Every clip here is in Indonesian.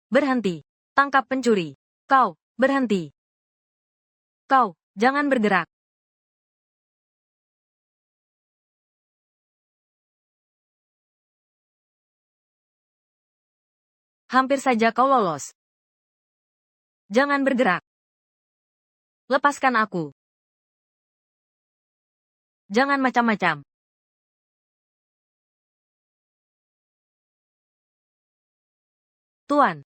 Berhenti. Tangkap pencuri. Kau, berhenti. Kau, jangan bergerak. Hampir saja kau lolos. Jangan bergerak. Lepaskan aku. Jangan macam-macam. Tuan.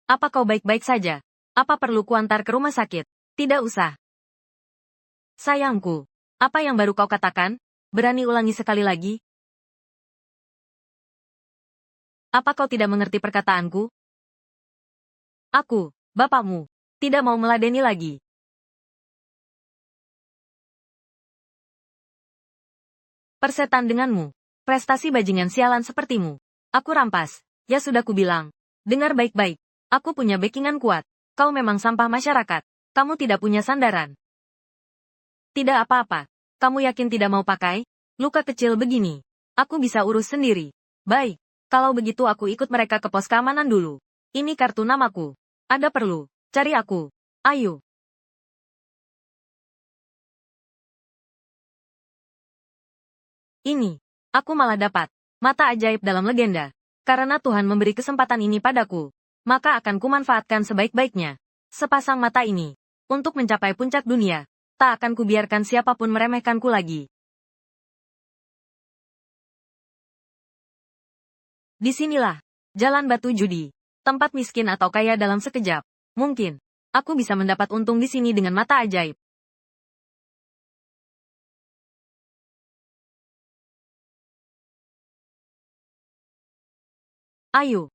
Apa kau baik-baik saja? Apa perlu kuantar ke rumah sakit? Tidak usah. Sayangku. Apa yang baru kau katakan? Berani ulangi sekali lagi? Apa kau tidak mengerti perkataanku? Aku, bapakmu, tidak mau meladeni lagi. Persetan denganmu. Prestasi bajingan sialan sepertimu. Aku rampas. Ya sudah kubilang. Dengar baik-baik. Aku punya backingan kuat. Kau memang sampah masyarakat. Kamu tidak punya sandaran. Tidak apa-apa. Kamu yakin tidak mau pakai? Luka kecil begini. Aku bisa urus sendiri. Baik. Kalau begitu aku ikut mereka ke pos keamanan dulu. Ini kartu namaku. Ada perlu. Cari aku. Ayo. Ini. Aku malah dapat. Mata ajaib dalam legenda. Karena Tuhan memberi kesempatan ini padaku. Maka akan kumanfaatkan sebaik-baiknya. Sepasang mata ini. Untuk mencapai puncak dunia. Tak akan kubiarkan siapapun meremehkanku lagi. Disinilah. Jalan batu judi. Tempat miskin atau kaya dalam sekejap. Mungkin. Aku bisa mendapat untung di sini dengan mata ajaib. Ayo.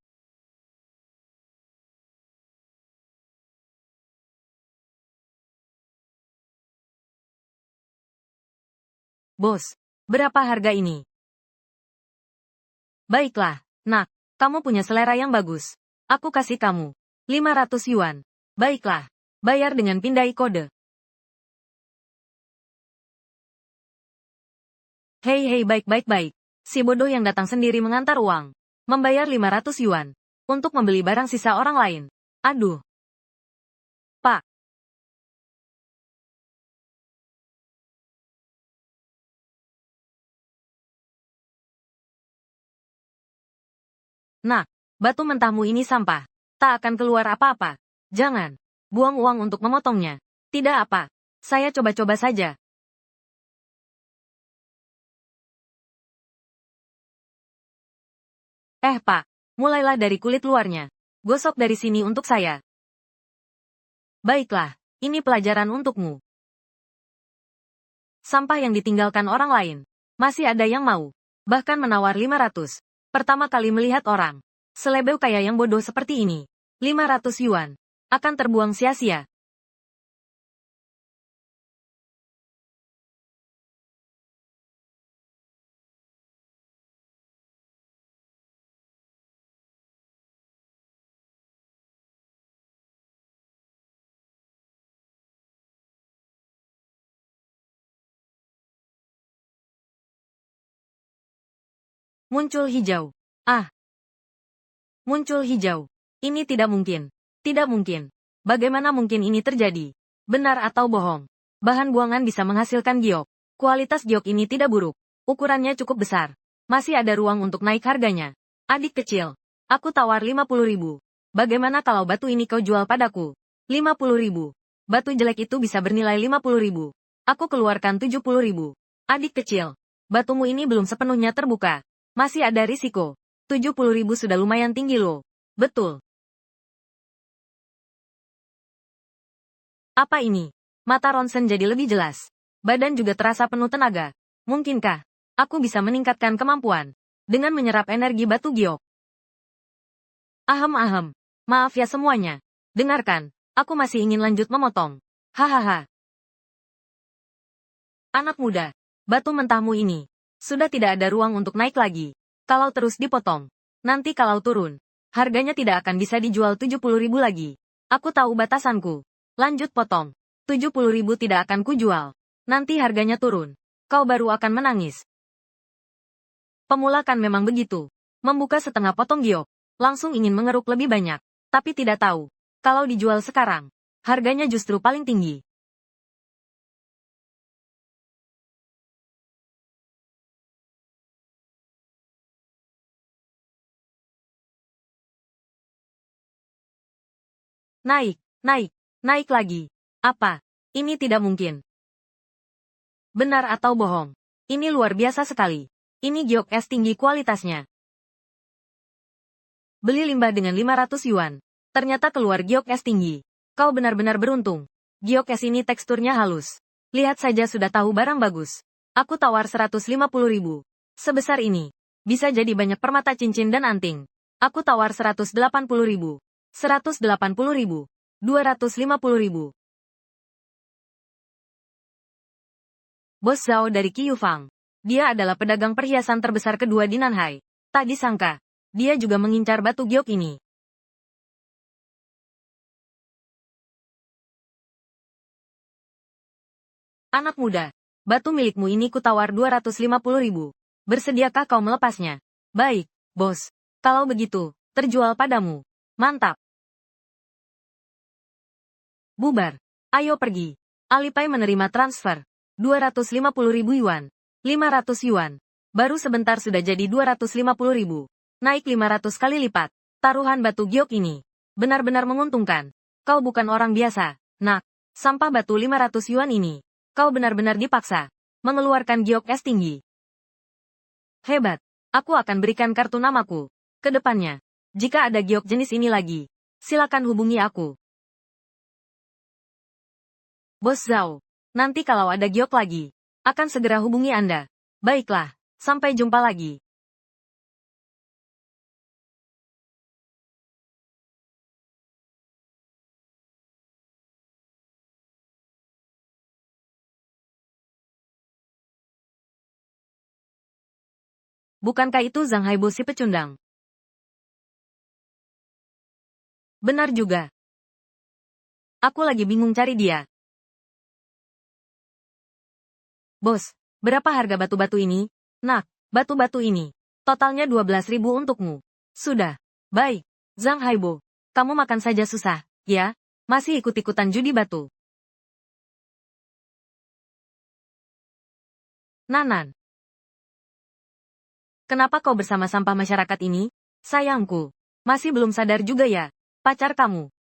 Bos. Berapa harga ini? Baiklah, nak. Kamu punya selera yang bagus. Aku kasih kamu 500 yuan. Baiklah. Bayar dengan pindai kode. Hei baik. Si bodoh yang datang sendiri mengantar uang. Membayar 500 yuan. Untuk membeli barang sisa orang lain. Aduh. Pak. Nak. Batu mentahmu ini sampah. Tak akan keluar apa-apa. Jangan. Buang uang untuk memotongnya. Tidak apa. Saya coba-coba saja. Pak. Mulailah dari kulit luarnya. Gosok dari sini untuk saya. Baiklah. Ini pelajaran untukmu. Sampah yang ditinggalkan orang lain. Masih ada yang mau. Bahkan menawar 500. Pertama kali melihat orang. Selebeu kaya yang bodoh seperti ini. 500 yuan. Akan terbuang sia-sia. Muncul hijau. Muncul hijau. Ini tidak mungkin. Tidak mungkin. Bagaimana mungkin ini terjadi? Benar atau bohong? Bahan buangan bisa menghasilkan giok. Kualitas giok ini tidak buruk. Ukurannya cukup besar. Masih ada ruang untuk naik harganya. Adik kecil. Aku tawar 50.000. Bagaimana kalau batu ini kau jual padaku? 50.000. Batu jelek itu bisa bernilai 50.000. Aku keluarkan 70.000. Adik kecil. Batumu ini belum sepenuhnya terbuka. Masih ada risiko. 70.000 sudah lumayan tinggi loh. Betul. Apa ini? Mata Ronsen jadi lebih jelas. Badan juga terasa penuh tenaga. Mungkinkah aku bisa meningkatkan kemampuan dengan menyerap energi batu giok? Ahem. Maaf ya semuanya. Dengarkan, aku masih ingin lanjut memotong. Hahaha. Anak muda, batu mentahmu ini sudah tidak ada ruang untuk naik lagi. Kalau terus dipotong, nanti kalau turun, harganya tidak akan bisa dijual 70.000 lagi. Aku tahu batasanku. Lanjut potong. 70.000 tidak akan kujual. Nanti harganya turun. Kau baru akan menangis. Pemula kan memang begitu. Membuka setengah potong giok. Langsung ingin mengeruk lebih banyak. Tapi tidak tahu. Kalau dijual sekarang, harganya justru paling tinggi. Naik, naik, naik lagi. Apa? Ini tidak mungkin. Benar atau bohong? Ini luar biasa sekali. Ini giok es tinggi kualitasnya. Beli limbah dengan 500 yuan. Ternyata keluar giok es tinggi. Kau benar-benar beruntung. Giok es ini teksturnya halus. Lihat saja sudah tahu barang bagus. Aku tawar 150.000. Sebesar ini. Bisa jadi banyak permata cincin dan anting. Aku tawar 180.000. 180.000. 250.000. Bos Zhao dari Qiu Fang. Dia adalah pedagang perhiasan terbesar kedua di Nanhai. Tak disangka, dia juga mengincar batu giok ini. Anak muda, batu milikmu ini kutawar 250.000. Bersediakah kau melepasnya? Baik, bos. Kalau begitu, terjual padamu. Mantap. Bubar. Ayo pergi. Alipay menerima transfer. 250.000 yuan. 500 yuan. Baru sebentar sudah jadi 250.000. Naik 500 kali lipat. Taruhan batu giok ini. Benar-benar menguntungkan. Kau bukan orang biasa, nak. Sampah batu 500 yuan ini. Kau benar-benar dipaksa. Mengeluarkan giok es tinggi. Hebat. Aku akan berikan kartu namaku. Kedepannya. Jika ada giok jenis ini lagi, silakan hubungi aku. Bos Zhao. Nanti kalau ada giok lagi, akan segera hubungi Anda. Baiklah, sampai jumpa lagi. Bukankah itu Zhang Haibo si pecundang? Benar juga. Aku lagi bingung cari dia. Bos, berapa harga batu-batu ini? Nak, batu-batu ini. Totalnya 12.000 untukmu. Sudah. Baik. Zhang Haibo. Kamu makan saja susah, ya? Masih ikut-ikutan judi batu. Nanan. Kenapa kau bersama sampah masyarakat ini? Sayangku. Masih belum sadar juga ya, pacar kamu.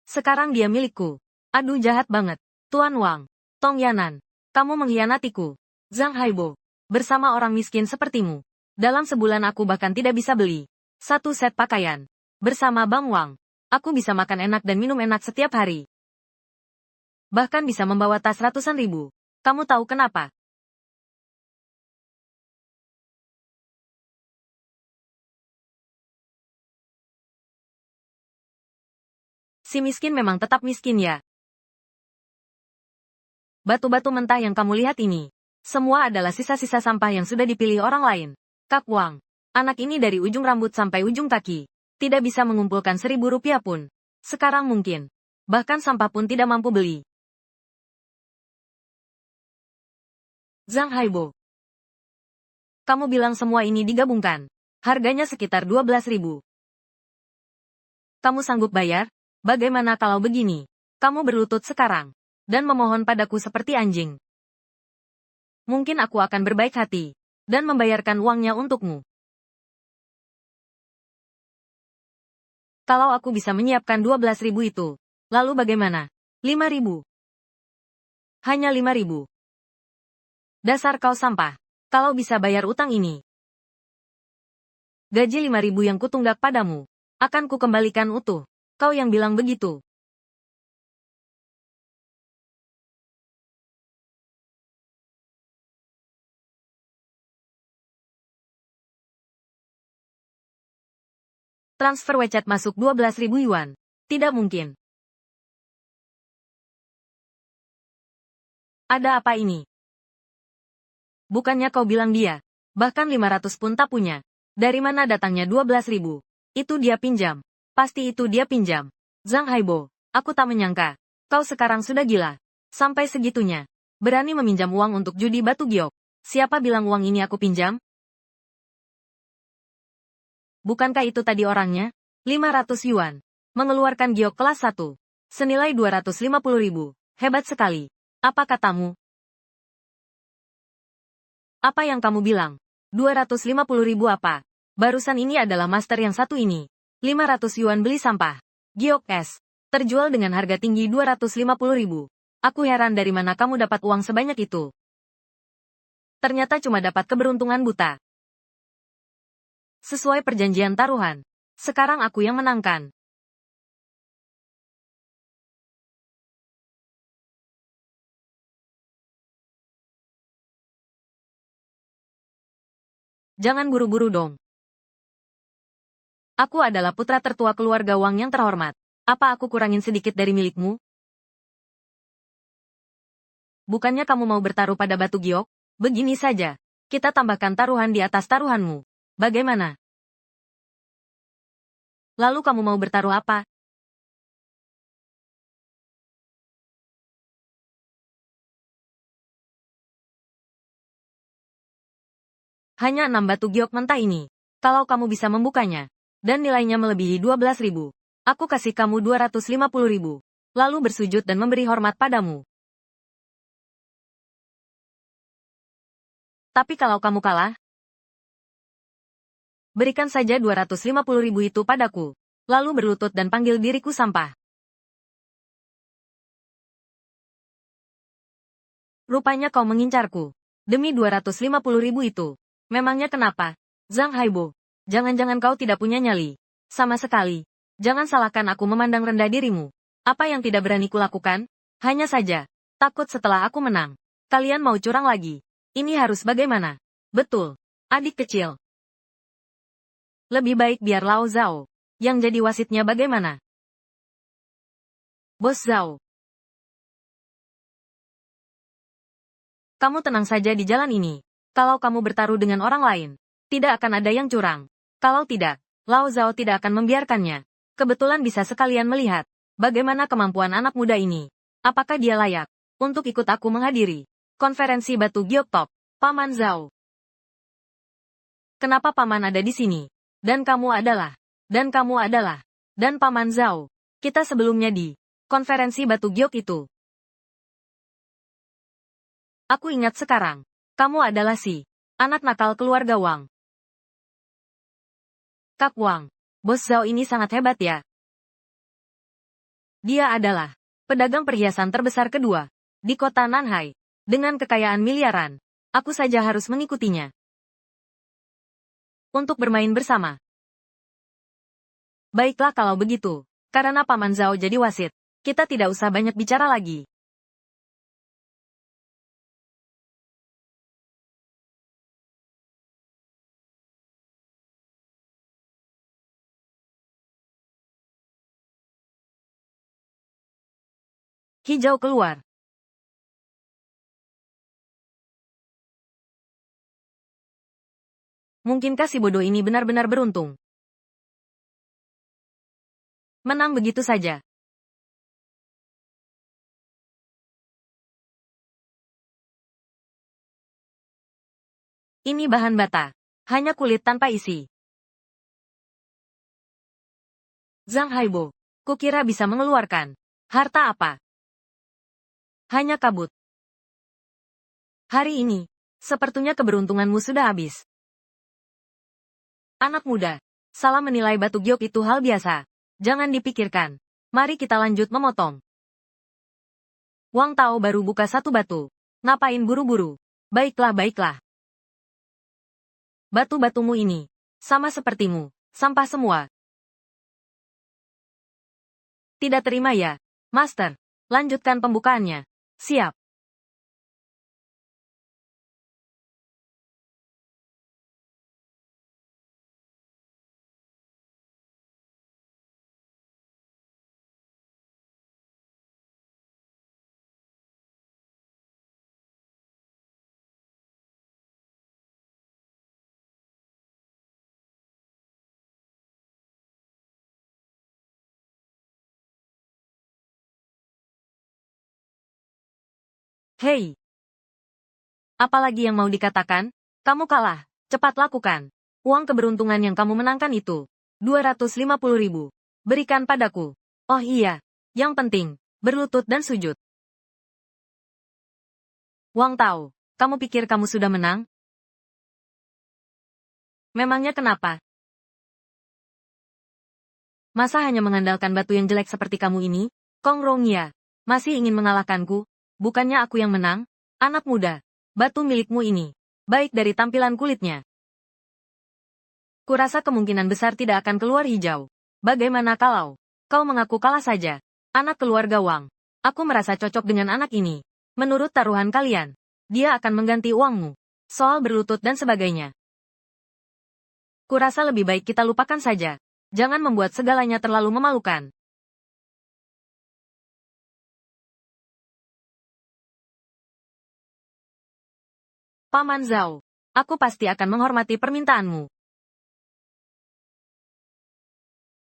Sekarang dia milikku. Aduh jahat banget. Tuan Wang. Tong Yanan. Kamu mengkhianatiku. Zhang Haibo. Bersama orang miskin sepertimu. Dalam sebulan aku bahkan tidak bisa beli satu set pakaian. Bersama Bang Wang. Aku bisa makan enak dan minum enak setiap hari. Bahkan bisa membawa tas ratusan ribu. Kamu tahu kenapa? Si miskin memang tetap miskin ya. Batu-batu mentah yang kamu lihat ini. Semua adalah sisa-sisa sampah yang sudah dipilih orang lain. Kak Wang. Anak ini dari ujung rambut sampai ujung kaki. Tidak bisa mengumpulkan 1.000 rupiah pun. Sekarang mungkin. Bahkan sampah pun tidak mampu beli. Zhang Haibo. Kamu bilang semua ini digabungkan. Harganya sekitar 12.000. Kamu sanggup bayar? Bagaimana kalau begini? Kamu berlutut sekarang. Dan memohon padaku seperti anjing. Mungkin aku akan berbaik hati. Dan membayarkan uangnya untukmu. Kalau aku bisa menyiapkan 12.000 itu. Lalu bagaimana? 5.000. Hanya 5.000. Dasar kau sampah. Kalau bisa bayar utang ini. Gaji 5.000 yang kutunggak padamu. Akan kukembalikan utuh. Kau yang bilang begitu. Transfer WeChat masuk 12.000 yuan. Tidak mungkin. Ada apa ini? Bukannya kau bilang dia. Bahkan 500 pun tak punya. Dari mana datangnya 12.000? Itu dia pinjam. Pasti itu dia pinjam. Zhang Haibo, aku tak menyangka. Kau sekarang sudah gila. Sampai segitunya. Berani meminjam uang untuk judi batu giok. Siapa bilang uang ini aku pinjam? Bukankah itu tadi orangnya? 500 yuan. Mengeluarkan giok kelas 1. Senilai 250.000. Hebat sekali. Apa katamu? Apa yang kamu bilang? 250.000 apa? Barusan ini adalah master yang satu ini. 500 yuan beli sampah. Giok es. Terjual dengan harga tinggi 250.000. Aku heran dari mana kamu dapat uang sebanyak itu. Ternyata cuma dapat keberuntungan buta. Sesuai perjanjian taruhan. Sekarang aku yang menangkan. Jangan buru-buru dong. Aku adalah putra tertua keluarga Wang yang terhormat. Apa aku kurangin sedikit dari milikmu? Bukannya kamu mau bertaruh pada batu giok? Begini saja. Kita tambahkan taruhan di atas taruhanmu. Bagaimana? Lalu kamu mau bertaruh apa? Hanya 6 batu giok mentah ini. Kalau kamu bisa membukanya. Dan nilainya melebihi 12.000. Aku kasih kamu 250.000. Lalu bersujud dan memberi hormat padamu. Tapi kalau kamu kalah, berikan saja 250.000 itu padaku. Lalu berlutut dan panggil diriku sampah. Rupanya kau mengincarku. Demi 250.000 itu. Memangnya kenapa? Zhang Haibo. Jangan-jangan kau tidak punya nyali. Sama sekali. Jangan salahkan aku memandang rendah dirimu. Apa yang tidak berani kulakukan? Hanya saja. Takut setelah aku menang. Kalian mau curang lagi. Ini harus bagaimana? Betul. Adik kecil. Lebih baik biar Lao Zhao. Yang jadi wasitnya bagaimana? Bos Zhao. Kamu tenang saja di jalan ini. Kalau kamu bertaruh dengan orang lain, tidak akan ada yang curang. Kalau tidak, Lao Zhao tidak akan membiarkannya. Kebetulan bisa sekalian melihat bagaimana kemampuan anak muda ini. Apakah dia layak untuk ikut aku menghadiri konferensi batu giok top? Paman Zhao. Kenapa paman ada di sini? Dan kamu adalah. Dan kamu adalah. Dan Paman Zhao. Kita sebelumnya di konferensi batu giok itu. Aku ingat sekarang. Kamu adalah si anak nakal keluarga Wang. Kak Wang. Bos Zhao ini sangat hebat ya. Dia adalah pedagang perhiasan terbesar kedua di kota Nanhai. Dengan kekayaan miliaran. Aku saja harus mengikutinya. Untuk bermain bersama. Baiklah kalau begitu. Karena Paman Zhao jadi wasit. Kita tidak usah banyak bicara lagi. Hijau keluar. Mungkinkah si bodoh ini benar-benar beruntung? Menang begitu saja. Ini bahan bata. Hanya kulit tanpa isi. Zhang Haibo. Kukira bisa mengeluarkan harta apa? Hanya kabut. Hari ini, sepertinya keberuntunganmu sudah habis. Anak muda, salah menilai batu giok itu hal biasa. Jangan dipikirkan. Mari kita lanjut memotong. Wang Tao baru buka satu batu. Ngapain buru-buru? Baiklah, baiklah. Batu-batumu ini, sama sepertimu, sampah semua. Tidak terima ya, Master. Lanjutkan pembukaannya. Siap. Hei, Apalagi yang mau dikatakan? Kamu kalah. Cepat lakukan. Uang keberuntungan yang kamu menangkan itu. 250.000. Berikan padaku. Oh iya. Yang penting, berlutut dan sujud. Wang Tao, kamu pikir kamu sudah menang? Memangnya kenapa? Masa hanya mengandalkan batu yang jelek seperti kamu ini? Kong Rongya, masih ingin mengalahkanku? Bukannya aku yang menang? Anak muda, batu milikmu ini. Baik dari tampilan kulitnya. Kurasa kemungkinan besar tidak akan keluar hijau. Bagaimana kalau kau mengaku kalah saja? Anak keluarga Wang. Aku merasa cocok dengan anak ini. Menurut taruhan kalian, dia akan mengganti uangmu. Soal berlutut dan sebagainya. Kurasa lebih baik kita lupakan saja. Jangan membuat segalanya terlalu memalukan. Paman Zhao, aku pasti akan menghormati permintaanmu.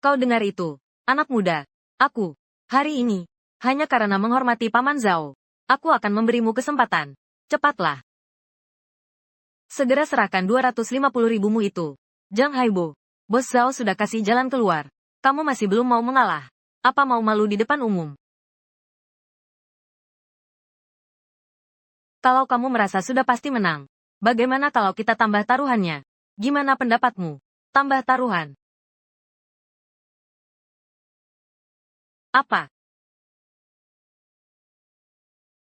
Kau dengar itu, anak muda. Aku, hari ini, hanya karena menghormati Paman Zhao, aku akan memberimu kesempatan. Cepatlah. Segera serahkan 250.000-mu itu. Zhang Haibo, Bos Zhao sudah kasih jalan keluar. Kamu masih belum mau mengalah. Apa mau malu di depan umum? Kalau kamu merasa sudah pasti menang, bagaimana kalau kita tambah taruhannya? Gimana pendapatmu? Tambah taruhan. Apa?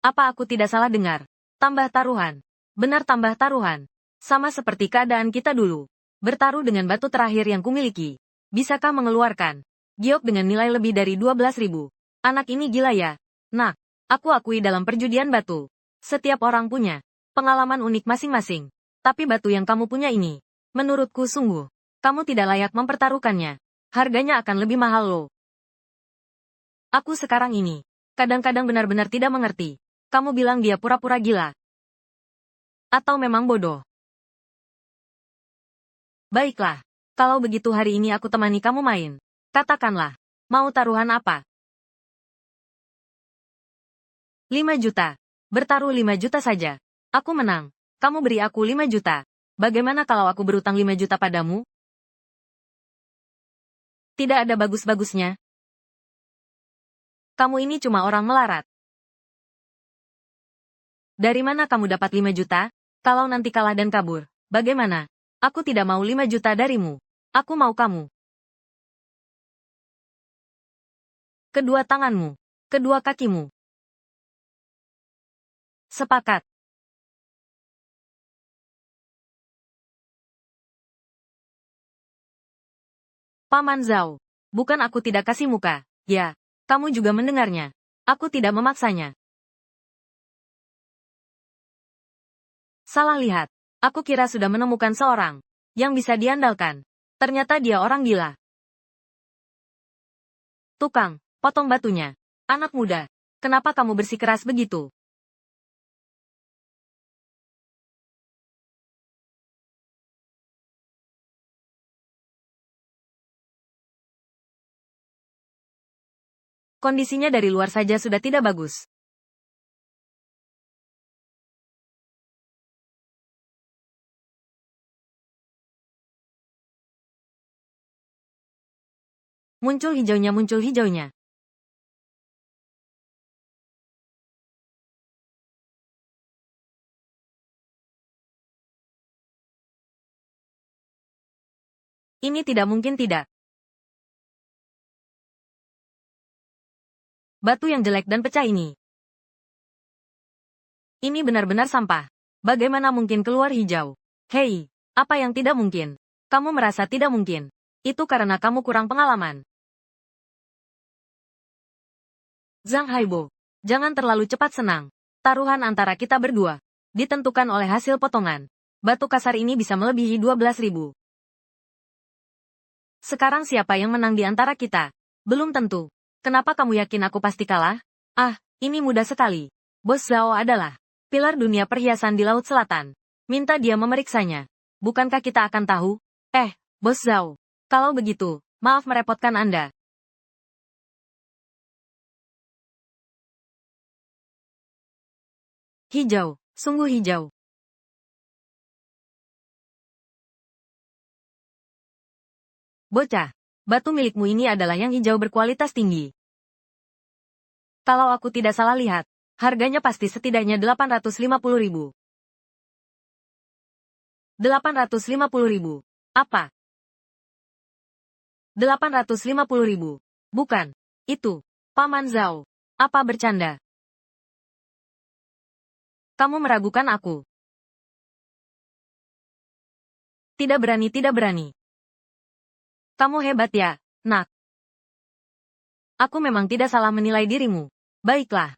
Apa aku tidak salah dengar? Tambah taruhan. Benar tambah taruhan. Sama seperti keadaan kita dulu. Bertaruh dengan batu terakhir yang kumiliki. Bisakah mengeluarkan giok dengan nilai lebih dari 12.000? Anak ini gila ya? Nah, aku akui dalam perjudian batu. Setiap orang punya pengalaman unik masing-masing. Tapi batu yang kamu punya ini, menurutku sungguh, kamu tidak layak mempertaruhkannya. Harganya akan lebih mahal loh. Aku sekarang ini, kadang-kadang benar-benar tidak mengerti. Kamu bilang dia pura-pura gila. Atau memang bodoh. Baiklah, kalau begitu hari ini aku temani kamu main. Katakanlah, mau taruhan apa? 5 juta. Bertaruh 5 juta saja. Aku menang. Kamu beri aku 5 juta. Bagaimana kalau aku berutang 5 juta padamu? Tidak ada bagus-bagusnya. Kamu ini cuma orang melarat. Dari mana kamu dapat 5 juta? Kalau nanti kalah dan kabur, bagaimana? Aku tidak mau 5 juta darimu. Aku mau kamu. Kedua tanganmu. Kedua kakimu. Sepakat. Paman Zhao. Bukan aku tidak kasih muka. Ya, kamu juga mendengarnya. Aku tidak memaksanya. Salah lihat. Aku kira sudah menemukan seorang yang bisa diandalkan. Ternyata dia orang gila. Tukang, potong batunya. Anak muda, kenapa kamu bersikeras begitu? Kondisinya dari luar saja sudah tidak bagus. Muncul hijaunya, muncul hijaunya. Ini tidak mungkin tidak. Batu yang jelek dan pecah ini. Ini benar-benar sampah. Bagaimana mungkin keluar hijau? Hei, apa yang tidak mungkin? Kamu merasa tidak mungkin. Itu karena kamu kurang pengalaman. Zhang Haibo, jangan terlalu cepat senang. Taruhan antara kita berdua ditentukan oleh hasil potongan. Batu kasar ini bisa melebihi 12.000. Sekarang siapa yang menang di antara kita? Belum tentu. Kenapa kamu yakin aku pasti kalah? Ah, ini mudah sekali. Bos Zhao adalah pilar dunia perhiasan di Laut Selatan. Minta dia memeriksanya. Bukankah kita akan tahu? Bos Zhao. Kalau begitu, maaf merepotkan Anda. Hijau, sungguh hijau. Bocah, batu milikmu ini adalah yang hijau berkualitas tinggi. Kalau aku tidak salah lihat, harganya pasti setidaknya 850.000. 850.000. Apa? 850.000. Bukan. Itu. Paman Zhao. Apa bercanda? Kamu meragukan aku. Tidak berani, tidak berani. Kamu hebat ya, nak. Aku memang tidak salah menilai dirimu. Baiklah.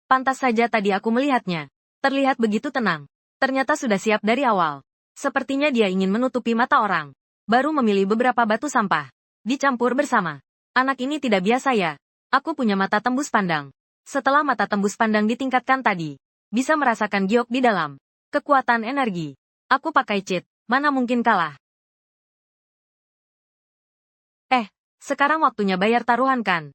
Pantas saja tadi aku melihatnya. Terlihat begitu tenang. Ternyata sudah siap dari awal. Sepertinya dia ingin menutupi mata orang. Baru memilih beberapa batu sampah. Dicampur bersama. Anak ini tidak biasa ya. Aku punya mata tembus pandang. Setelah mata tembus pandang ditingkatkan tadi, bisa merasakan giok di dalam. Kekuatan energi. Aku pakai cheat, mana mungkin kalah. Sekarang waktunya bayar taruhan kan?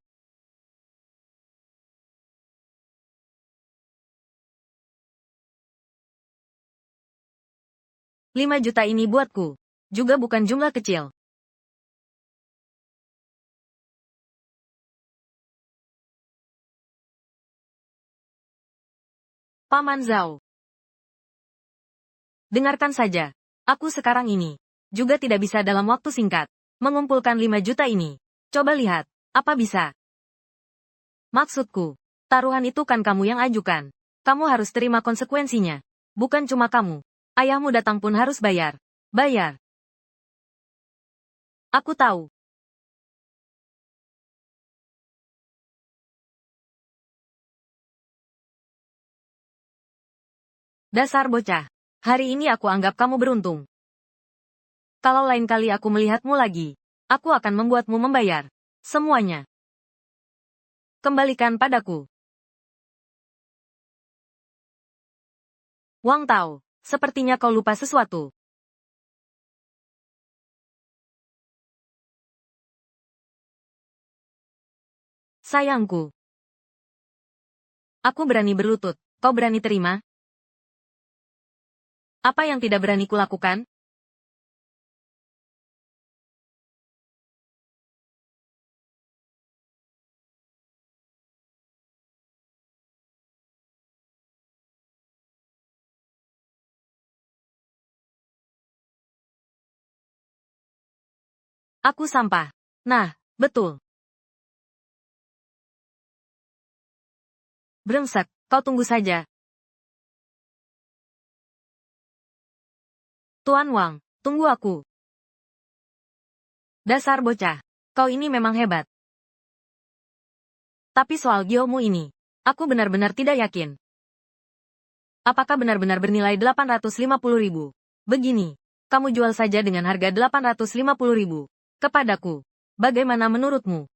5 juta ini buatku. Juga bukan jumlah kecil. Paman Zhao. Dengarkan saja. Aku sekarang ini juga tidak bisa dalam waktu singkat mengumpulkan 5 juta ini. Coba lihat, apa bisa? Maksudku, taruhan itu kan kamu yang ajukan. Kamu harus terima konsekuensinya. Bukan cuma kamu. Ayahmu datang pun harus bayar. Bayar. Aku tahu. Dasar bocah. Hari ini aku anggap kamu beruntung. Kalau lain kali aku melihatmu lagi, aku akan membuatmu membayar semuanya. Kembalikan padaku. Wang Tao, sepertinya kau lupa sesuatu. Sayangku. Aku berani berlutut, kau berani terima? Apa yang tidak berani kulakukan? Aku sampah. Nah, betul. Brengsek, kau tunggu saja. Tuan Wang, tunggu aku. Dasar bocah. Kau ini memang hebat. Tapi soal giomu ini, aku benar-benar tidak yakin. Apakah benar-benar bernilai 850.000? Begini, kamu jual saja dengan harga 850.000 kepadaku. Bagaimana menurutmu?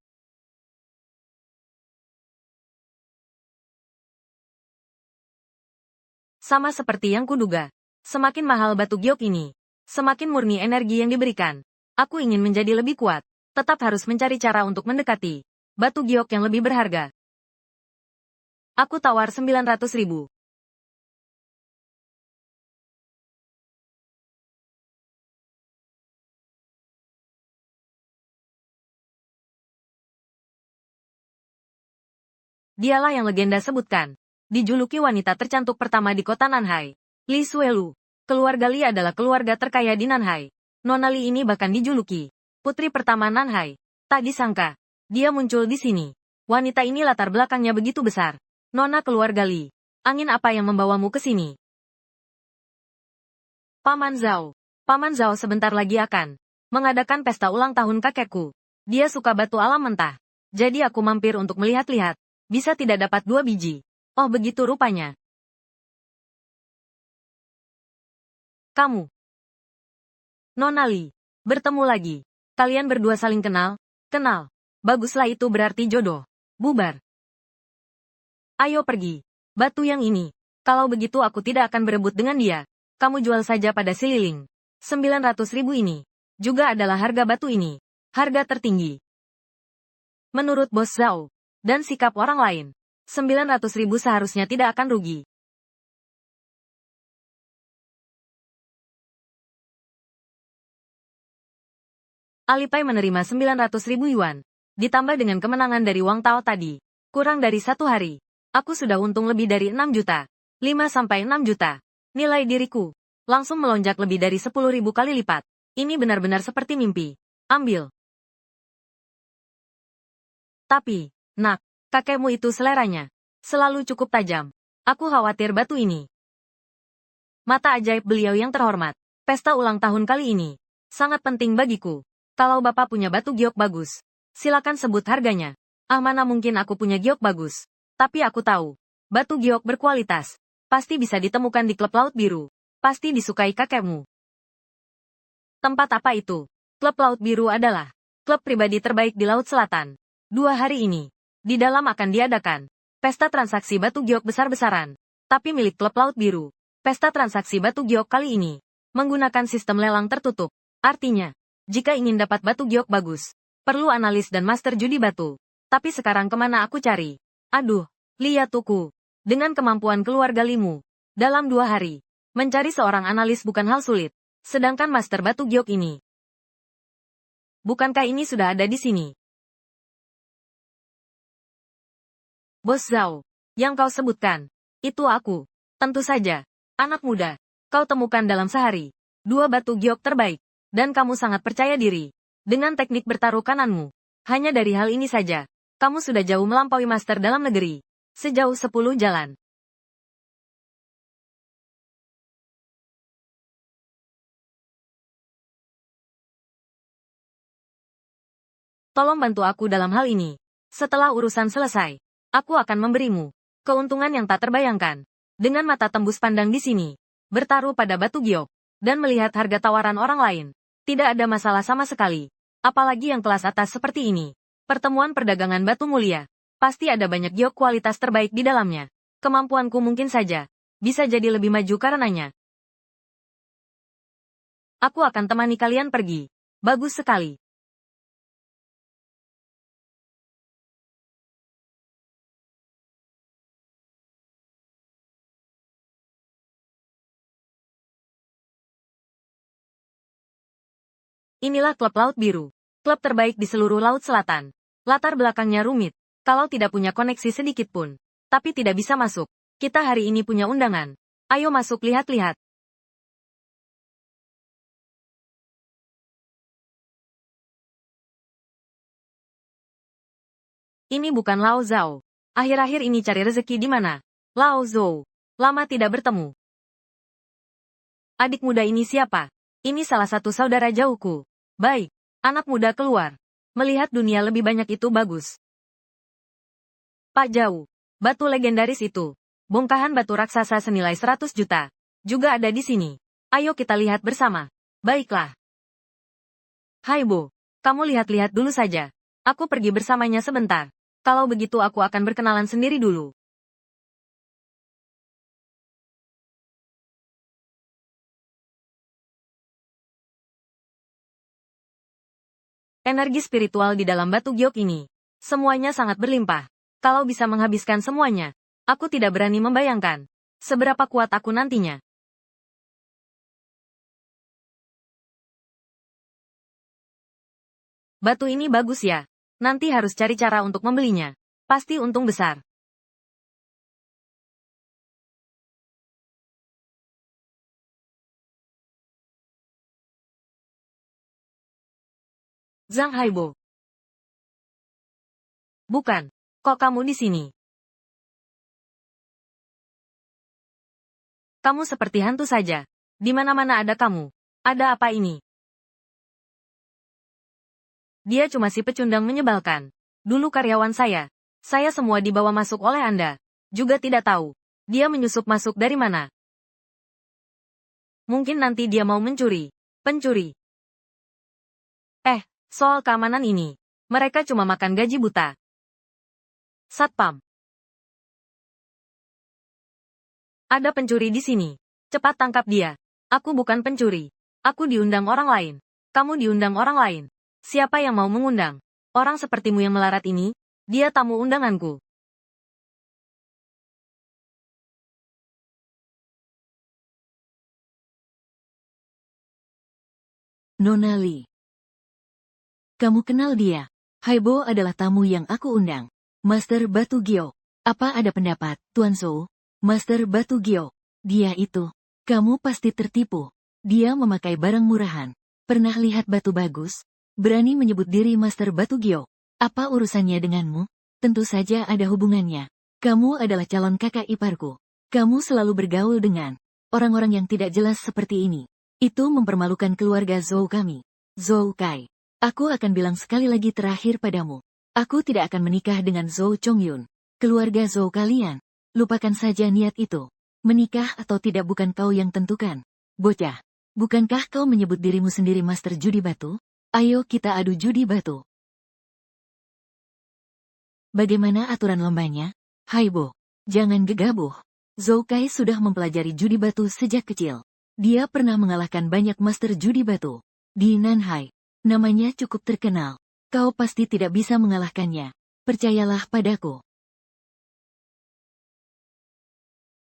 Sama seperti yang kuduga. Semakin mahal batu giok ini, semakin murni energi yang diberikan. Aku ingin menjadi lebih kuat. Tetap harus mencari cara untuk mendekati batu giok yang lebih berharga. Aku tawar 900.000. Dialah yang legenda sebutkan. Dijuluki wanita tercantik pertama di kota Nanhai. Li Suelu. Keluarga Li adalah keluarga terkaya di Nanhai. Nona Li ini bahkan dijuluki putri pertama Nanhai. Tak disangka, dia muncul di sini. Wanita ini latar belakangnya begitu besar. Nona keluarga Li. Angin apa yang membawamu ke sini? Paman Zhao. Paman Zhao sebentar lagi akan mengadakan pesta ulang tahun kakekku. Dia suka batu alam mentah. Jadi aku mampir untuk melihat-lihat. Bisa tidak dapat 2 biji. Oh begitu rupanya. Kamu. Nona Li. Bertemu lagi. Kalian berdua saling kenal? Kenal. Baguslah itu berarti jodoh. Bubar. Ayo pergi. Batu yang ini. Kalau begitu aku tidak akan berebut dengan dia. Kamu jual saja pada si Liling. 900.000 ini. Juga adalah harga batu ini. Harga tertinggi. Menurut Bos Zhao. Dan sikap orang lain. 900.000 seharusnya tidak akan rugi. Alipay menerima 900.000 yuan. Ditambah dengan kemenangan dari Wang Tao tadi. Kurang dari 1 hari. Aku sudah untung lebih dari 6 juta. 5-6 juta. Nilai diriku langsung melonjak lebih dari 10.000 kali lipat. Ini benar-benar seperti mimpi. Ambil. Tapi, nak, kakekmu itu seleranya selalu cukup tajam. Aku khawatir batu ini. Mata ajaib beliau yang terhormat. Pesta ulang tahun kali ini sangat penting bagiku. Kalau Bapak punya batu giok bagus, silakan sebut harganya. Mana mungkin aku punya giok bagus. Tapi aku tahu, batu giok berkualitas pasti bisa ditemukan di klub Laut Biru. Pasti disukai kakekmu. Tempat apa itu? Klub Laut Biru adalah klub pribadi terbaik di Laut Selatan. 2 hari ini, di dalam akan diadakan pesta transaksi batu giok besar-besaran. Tapi milik klub Laut Biru. Pesta transaksi batu giok kali ini menggunakan sistem lelang tertutup. Artinya, jika ingin dapat batu giok bagus, perlu analis dan master judi batu. Tapi sekarang kemana aku cari? Aduh, lihat tuku. Dengan kemampuan keluarga Limu, dalam 2 hari, mencari seorang analis bukan hal sulit. Sedangkan master batu giok ini. Bukankah ini sudah ada di sini? Bos Zhao, yang kau sebutkan, itu aku. Tentu saja. Anak muda, kau temukan dalam sehari 2 batu giok terbaik, dan kamu sangat percaya diri. Dengan teknik bertaruh kananmu, hanya dari hal ini saja, kamu sudah jauh melampaui master dalam negeri. Sejauh 10 jalan. Tolong bantu aku dalam hal ini. Setelah urusan selesai, aku akan memberimu keuntungan yang tak terbayangkan. Dengan mata tembus pandang di sini, bertaruh pada batu giok, dan melihat harga tawaran orang lain. Tidak ada masalah sama sekali. Apalagi yang kelas atas seperti ini. Pertemuan perdagangan batu mulia. Pasti ada banyak giok kualitas terbaik di dalamnya. Kemampuanku mungkin saja bisa jadi lebih maju karenanya. Aku akan temani kalian pergi. Bagus sekali. Inilah klub Laut Biru. Klub terbaik di seluruh Laut Selatan. Latar belakangnya rumit. Kalau tidak punya koneksi sedikit pun. Tapi tidak bisa masuk. Kita hari ini punya undangan. Ayo masuk lihat-lihat. Ini bukan Lao Zhao. Akhir-akhir ini cari rezeki di mana? Lao Zhou. Lama tidak bertemu. Adik muda ini siapa? Ini salah satu saudara jauhku. Baik. Anak muda keluar. Melihat dunia lebih banyak itu bagus. Pak Jauh. Batu legendaris itu. Bongkahan batu raksasa senilai 100 juta. Juga ada di sini. Ayo kita lihat bersama. Baiklah. Hai Bo. Kamu lihat-lihat dulu saja. Aku pergi bersamanya sebentar. Kalau begitu aku akan berkenalan sendiri dulu. Energi spiritual di dalam batu giok ini. Semuanya sangat berlimpah. Kalau bisa menghabiskan semuanya, aku tidak berani membayangkan seberapa kuat aku nantinya. Batu ini bagus ya. Nanti harus cari cara untuk membelinya. Pasti untung besar. Zhang Haibo. Bukan. Kok kamu di sini? Kamu seperti hantu saja. Di mana-mana ada kamu. Ada apa ini? Dia cuma si pecundang menyebalkan. Dulu karyawan saya. Saya semua dibawa masuk oleh Anda. Juga tidak tahu. Dia menyusup masuk dari mana. Mungkin nanti dia mau mencuri. Pencuri. Soal keamanan ini. Mereka cuma makan gaji buta. Satpam. Ada pencuri di sini. Cepat tangkap dia. Aku bukan pencuri. Aku diundang orang lain. Kamu diundang orang lain. Siapa yang mau mengundang? Orang sepertimu yang melarat ini? Dia tamu undanganku. Nona Lee. kamu kenal dia. Haibo adalah tamu yang aku undang. Master Batu Gyo. Apa ada pendapat, Tuan Zhou? Master Batu Gyo. Dia itu. Kamu pasti tertipu. Dia memakai barang murahan. Pernah lihat batu bagus? Berani menyebut diri Master Batu Gyo. Apa urusannya denganmu? Tentu saja ada hubungannya. Kamu adalah calon kakak iparku. Kamu selalu bergaul dengan orang-orang yang tidak jelas seperti ini. Itu mempermalukan keluarga Zhou kami. Zhou Kai. Aku akan bilang sekali lagi terakhir padamu. Aku tidak akan menikah dengan Zhou Chongyun. Keluarga Zhou kalian. Lupakan saja niat itu. Menikah atau tidak bukan kau yang tentukan. Bocah. Bukankah kau menyebut dirimu sendiri Master Judi Batu? Ayo kita adu judi batu. Bagaimana aturan lombanya? Haibo. Jangan gegabah. Zhou Kai sudah mempelajari judi batu sejak kecil. Dia pernah mengalahkan banyak master judi batu. Di Nanhai. Namanya cukup terkenal. Kau pasti tidak bisa mengalahkannya. Percayalah padaku.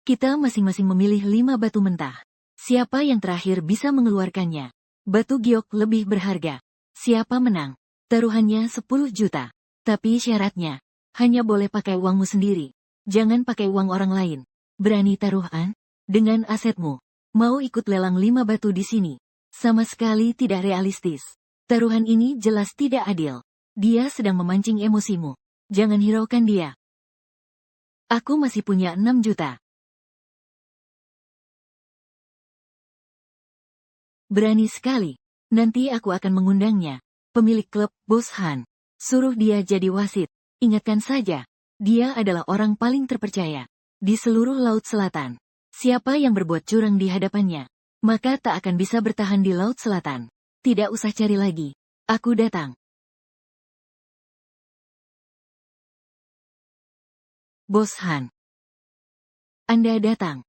Kita masing-masing memilih 5 batu mentah. Siapa yang terakhir bisa mengeluarkannya? Batu giok lebih berharga. Siapa menang? Taruhannya 10 juta. Tapi syaratnya, hanya boleh pakai uangmu sendiri. Jangan pakai uang orang lain. Berani taruhan? Dengan asetmu. Mau ikut lelang 5 batu di sini? Sama sekali tidak realistis. Taruhan ini jelas tidak adil. Dia sedang memancing emosimu. Jangan hiraukan dia. Aku masih punya 6 juta. Berani sekali. Nanti aku akan mengundangnya. Pemilik klub, Bos Han. Suruh dia jadi wasit. Ingatkan saja, dia adalah orang paling terpercaya di seluruh Laut Selatan. Siapa yang berbuat curang di hadapannya, maka tak akan bisa bertahan di Laut Selatan. Tidak usah cari lagi. Aku datang. Bos Han. Anda datang.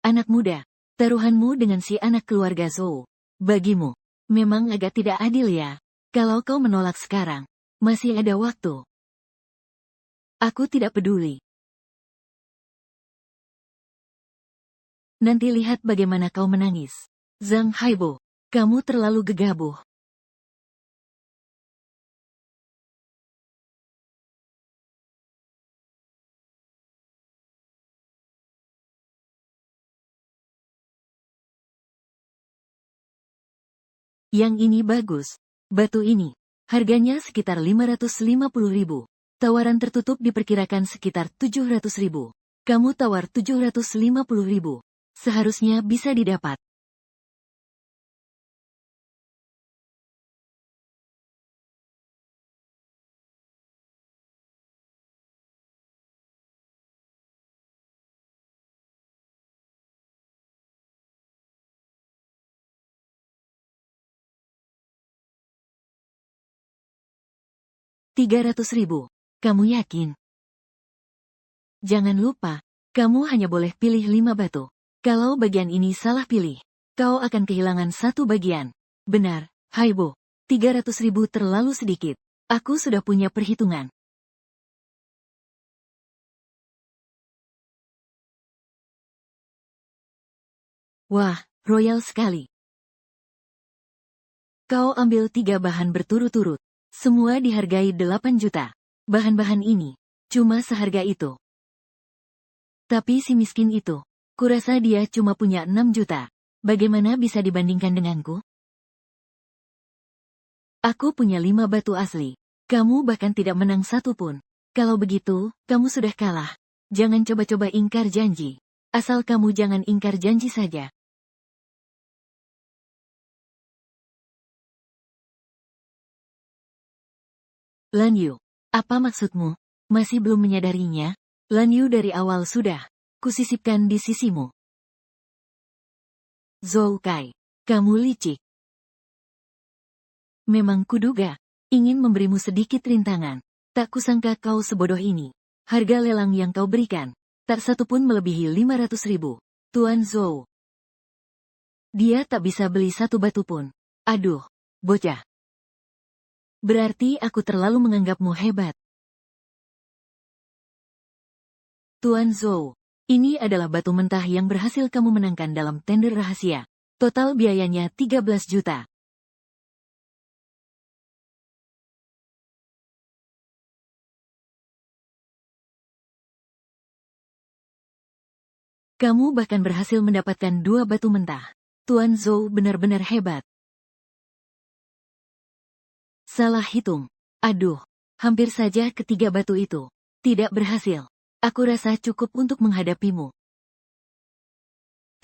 Anak muda, taruhanmu dengan si anak keluarga Zhou. Bagimu, memang agak tidak adil ya. Kalau kau menolak sekarang, masih ada waktu. Aku tidak peduli. Nanti lihat bagaimana kau menangis. Zhang Haibo, kamu terlalu gegabah. Yang ini bagus. Batu ini, harganya sekitar 550.000. Tawaran tertutup diperkirakan sekitar 700.000. Kamu tawar 750.000. Seharusnya bisa didapat. $300.000. Kamu yakin? Jangan lupa, kamu hanya boleh pilih 5 batu. Kalau bagian ini salah pilih, kau akan kehilangan 1 bagian. Benar, Haibo. 300.000 terlalu sedikit. Aku sudah punya perhitungan. Wah, royal sekali. Kau ambil 3 bahan berturut-turut. Semua dihargai 8 juta. Bahan-bahan ini, cuma seharga itu. Tapi si miskin itu, kurasa dia cuma punya 6 juta. Bagaimana bisa dibandingkan denganku? Aku punya 5 batu asli. Kamu bahkan tidak menang 1 pun. Kalau begitu, kamu sudah kalah. Jangan coba-coba ingkar janji. Asal kamu jangan ingkar janji saja. Lan Yu, apa maksudmu? Masih belum menyadarinya? Lan Yu dari awal sudah kusisipkan di sisimu. Zhou Kai, kamu licik. Memang kuduga, ingin memberimu sedikit rintangan. Tak kusangka kau sebodoh ini. Harga lelang yang kau berikan, tak satu pun melebihi 500.000. Tuan Zhou. Dia tak bisa beli 1 batu pun. Aduh, bocah. Berarti aku terlalu menganggapmu hebat. Tuan Zhou, ini adalah batu mentah yang berhasil kamu menangkan dalam tender rahasia. Total biayanya 13 juta. Kamu bahkan berhasil mendapatkan 2 batu mentah. Tuan Zhou benar-benar hebat. Salah hitung. Aduh, hampir saja ketiga batu itu. Tidak berhasil. Aku rasa cukup untuk menghadapimu.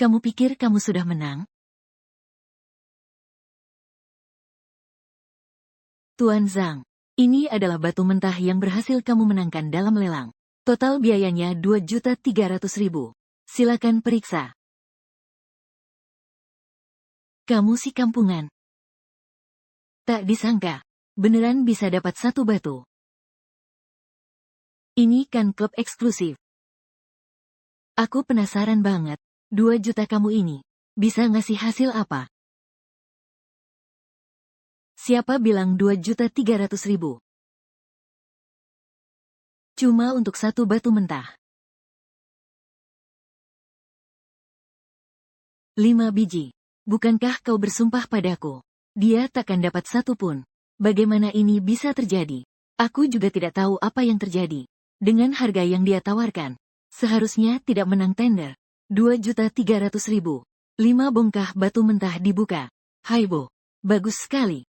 Kamu pikir kamu sudah menang? Tuan Zhang, ini adalah batu mentah yang berhasil kamu menangkan dalam lelang. Total biayanya 2.300.000. Silakan periksa. Kamu si kampungan. Tak disangka, beneran bisa dapat 1 batu. Ini kan klub eksklusif. Aku penasaran banget, 2 juta kamu ini, bisa ngasih hasil apa? Siapa bilang 2.300.000? Cuma untuk 1 batu mentah. 5 biji. Bukankah kau bersumpah padaku? Dia takkan dapat 1 pun. Bagaimana ini bisa terjadi? Aku juga tidak tahu apa yang terjadi. Dengan harga yang dia tawarkan, seharusnya tidak menang tender. 2.300.000. 5 bongkah batu mentah dibuka. Haibo. Bagus sekali.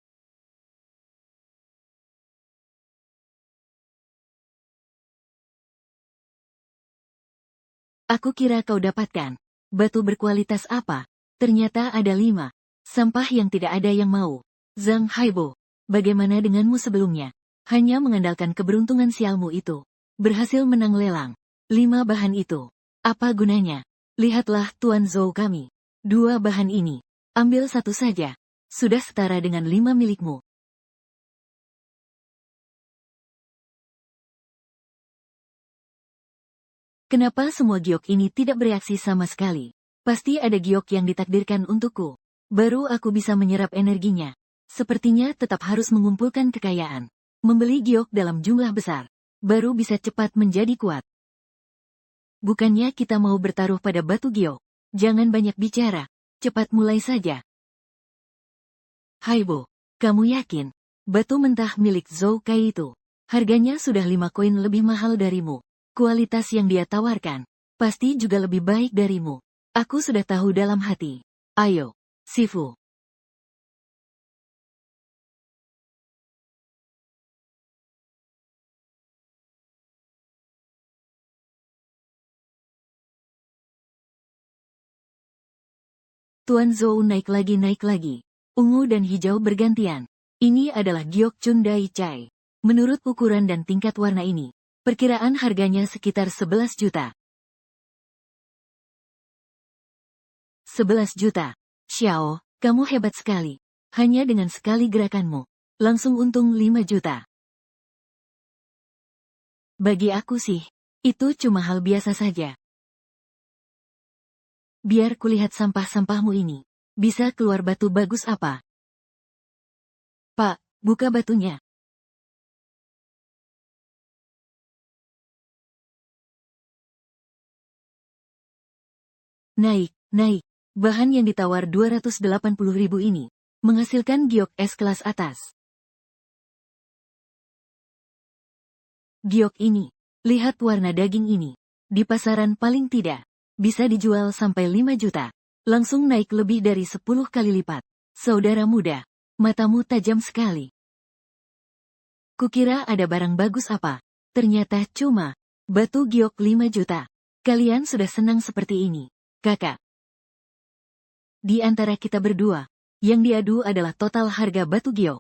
Aku kira kau dapatkan. Batu berkualitas apa? Ternyata ada 5. Sampah yang tidak ada yang mau. Zhang Haibo, bagaimana denganmu sebelumnya? Hanya mengandalkan keberuntungan sialmu itu. Berhasil menang lelang. 5 bahan itu. Apa gunanya? Lihatlah Tuan Zhou kami. 2 bahan ini. Ambil 1 saja. Sudah setara dengan 5 milikmu. Kenapa semua giok ini tidak bereaksi sama sekali? Pasti ada giok yang ditakdirkan untukku. Baru aku bisa menyerap energinya. Sepertinya tetap harus mengumpulkan kekayaan. Membeli giok dalam jumlah besar. Baru bisa cepat menjadi kuat. Bukannya kita mau bertaruh pada batu giok. Jangan banyak bicara. Cepat mulai saja. Haibo, kamu yakin? Batu mentah milik Zhou Kai itu. Harganya sudah 5 koin lebih mahal darimu. Kualitas yang dia tawarkan, pasti juga lebih baik darimu. Aku sudah tahu dalam hati. Ayo, Sifu. Tuan Zhou naik lagi. Ungu dan hijau bergantian. Ini adalah giok Chun Dai Chai. Menurut ukuran dan tingkat warna ini, perkiraan harganya sekitar 11 juta. 11 juta. Xiao, kamu hebat sekali. Hanya dengan sekali gerakanmu, langsung untung 5 juta. Bagi aku sih, itu cuma hal biasa saja. Biar kulihat sampah-sampahmu ini. Bisa keluar batu bagus apa? Pak, buka batunya. Naik. Bahan yang ditawar 280.000 ini, menghasilkan giok S kelas atas. Giok ini, lihat warna daging ini. Di pasaran paling tidak, bisa dijual sampai 5 juta. Langsung naik lebih dari 10 kali lipat. Saudara muda, matamu tajam sekali. Kukira ada barang bagus apa. Ternyata cuma batu giok 5 juta. Kalian sudah senang seperti ini, kakak. Di antara kita berdua, yang diadu adalah total harga batu giok.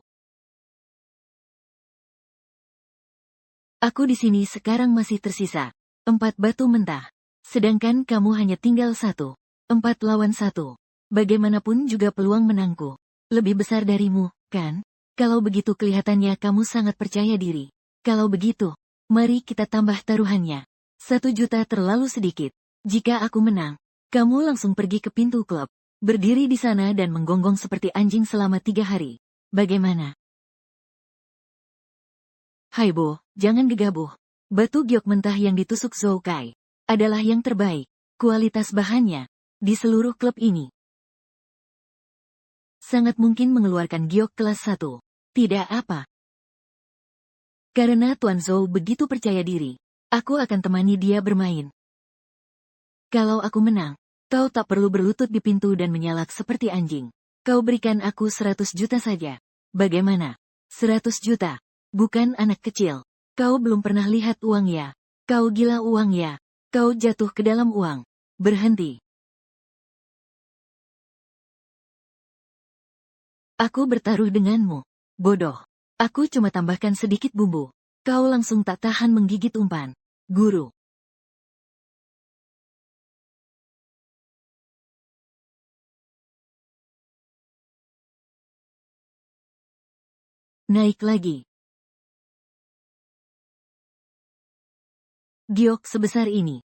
Aku di sini sekarang masih tersisa 4 batu mentah. Sedangkan kamu hanya tinggal 1. 4 lawan 1. Bagaimanapun juga peluang menangku lebih besar darimu, kan? Kalau begitu kelihatannya kamu sangat percaya diri. Kalau begitu, mari kita tambah taruhannya. 1 juta terlalu sedikit. Jika aku menang, kamu langsung pergi ke pintu klub. Berdiri di sana dan menggonggong seperti anjing selama 3 hari. Bagaimana? Haibo, jangan gegabah. Batu giok mentah yang ditusuk Zhou Kai adalah yang terbaik. Kualitas bahannya di seluruh klub ini. Sangat mungkin mengeluarkan giok kelas 1. Tidak apa. Karena Tuan Zhou begitu percaya diri, aku akan temani dia bermain. Kalau aku menang, kau tak perlu berlutut di pintu dan menyalak seperti anjing. Kau berikan aku 100 juta saja. Bagaimana? 100 juta. Bukan anak kecil. Kau belum pernah lihat uang ya. Kau gila uang ya. Kau jatuh ke dalam uang. Berhenti. Aku bertaruh denganmu. Bodoh. Aku cuma tambahkan sedikit bumbu. Kau langsung tak tahan menggigit umpan. Guru. Naik lagi. Giok sebesar ini.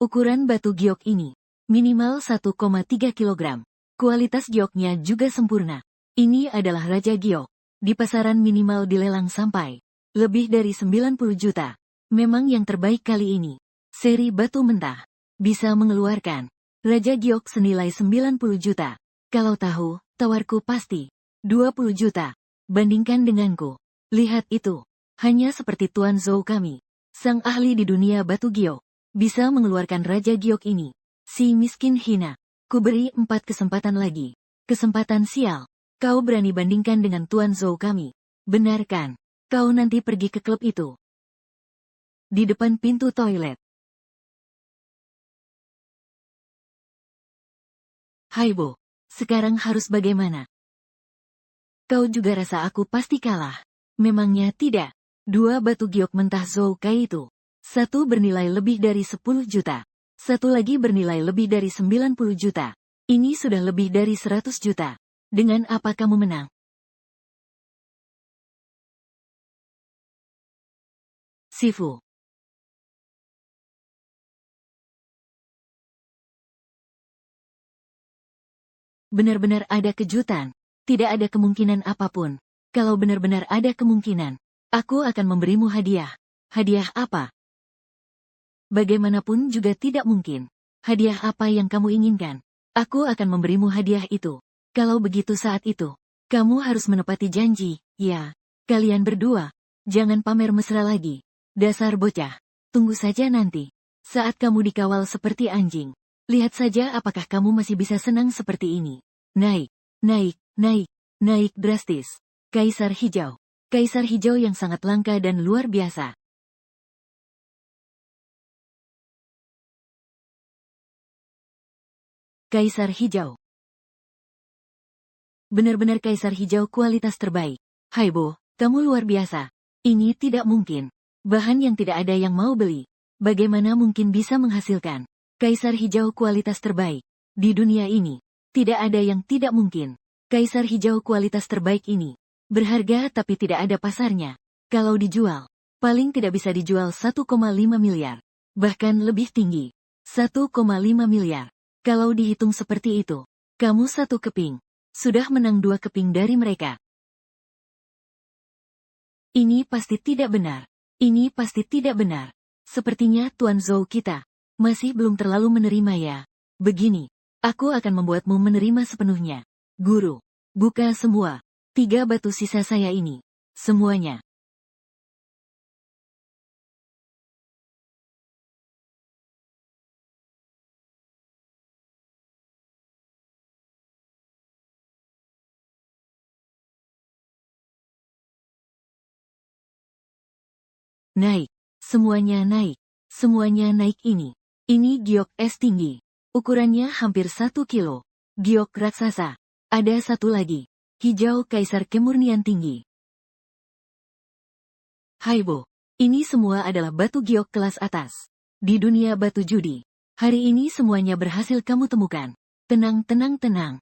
Ukuran batu giok ini. Minimal 1,3 kilogram. Kualitas gioknya juga sempurna. Ini adalah Raja Giok. Di pasaran minimal dilelang sampai lebih dari 90 juta. Memang yang terbaik kali ini. Seri batu mentah. Bisa mengeluarkan Raja Giok senilai 90 juta. Kalau tahu, tawarku pasti 20 juta. Bandingkan denganku. Lihat itu. Hanya seperti Tuan Zhou kami. Sang ahli di dunia batu giok. Bisa mengeluarkan Raja Giok ini. Si miskin hina. Kuberi 4 kesempatan lagi. Kesempatan sial. Kau berani bandingkan dengan Tuan Zhou kami. Benarkan. Kau nanti pergi ke klub itu. Di depan pintu toilet. Haibo. Sekarang harus bagaimana? Kau juga rasa aku pasti kalah. Memangnya tidak. 2 batu giok mentah Zhou Kai itu. Satu bernilai lebih dari 10 juta. Satu lagi bernilai lebih dari 90 juta. Ini sudah lebih dari 100 juta. Dengan apa kamu menang? Sifu. Benar-benar ada kejutan. Tidak ada kemungkinan apapun. Kalau benar-benar ada kemungkinan, aku akan memberimu hadiah. Hadiah apa? Bagaimanapun juga tidak mungkin. Hadiah apa yang kamu inginkan? Aku akan memberimu hadiah itu. Kalau begitu saat itu, kamu harus menepati janji, ya. Kalian berdua, jangan pamer mesra lagi. Dasar bocah. Tunggu saja nanti. Saat kamu dikawal seperti anjing. Lihat saja apakah kamu masih bisa senang seperti ini. Naik, naik, naik, naik drastis. Kaisar Hijau. Kaisar Hijau yang sangat langka dan luar biasa. Kaisar Hijau. Benar-benar Kaisar Hijau kualitas terbaik. Haibo, kamu luar biasa. Ini tidak mungkin. Bahan yang tidak ada yang mau beli. Bagaimana mungkin bisa menghasilkan Kaisar Hijau kualitas terbaik di dunia ini? Tidak ada yang tidak mungkin. Kaisar Hijau kualitas terbaik ini berharga tapi tidak ada pasarnya. Kalau dijual, paling tidak bisa dijual 1,5 miliar. Bahkan lebih tinggi. 1,5 miliar. Kalau dihitung seperti itu, kamu 1 keping. Sudah menang 2 keping dari mereka. Ini pasti tidak benar. Ini pasti tidak benar. Sepertinya Tuan Zhou kita masih belum terlalu menerima ya. Begini, aku akan membuatmu menerima sepenuhnya. Guru, buka semua 3 batu sisa saya ini. Semuanya. Naik. Semuanya naik. Semuanya naik ini. Ini giok es tinggi. Ukurannya hampir 1 kilo. Giok raksasa. Ada satu lagi. Hijau kaisar kemurnian tinggi. Haibo. Ini semua adalah batu giok kelas atas. Di dunia batu judi. Hari ini semuanya berhasil kamu temukan. Tenang, tenang, tenang.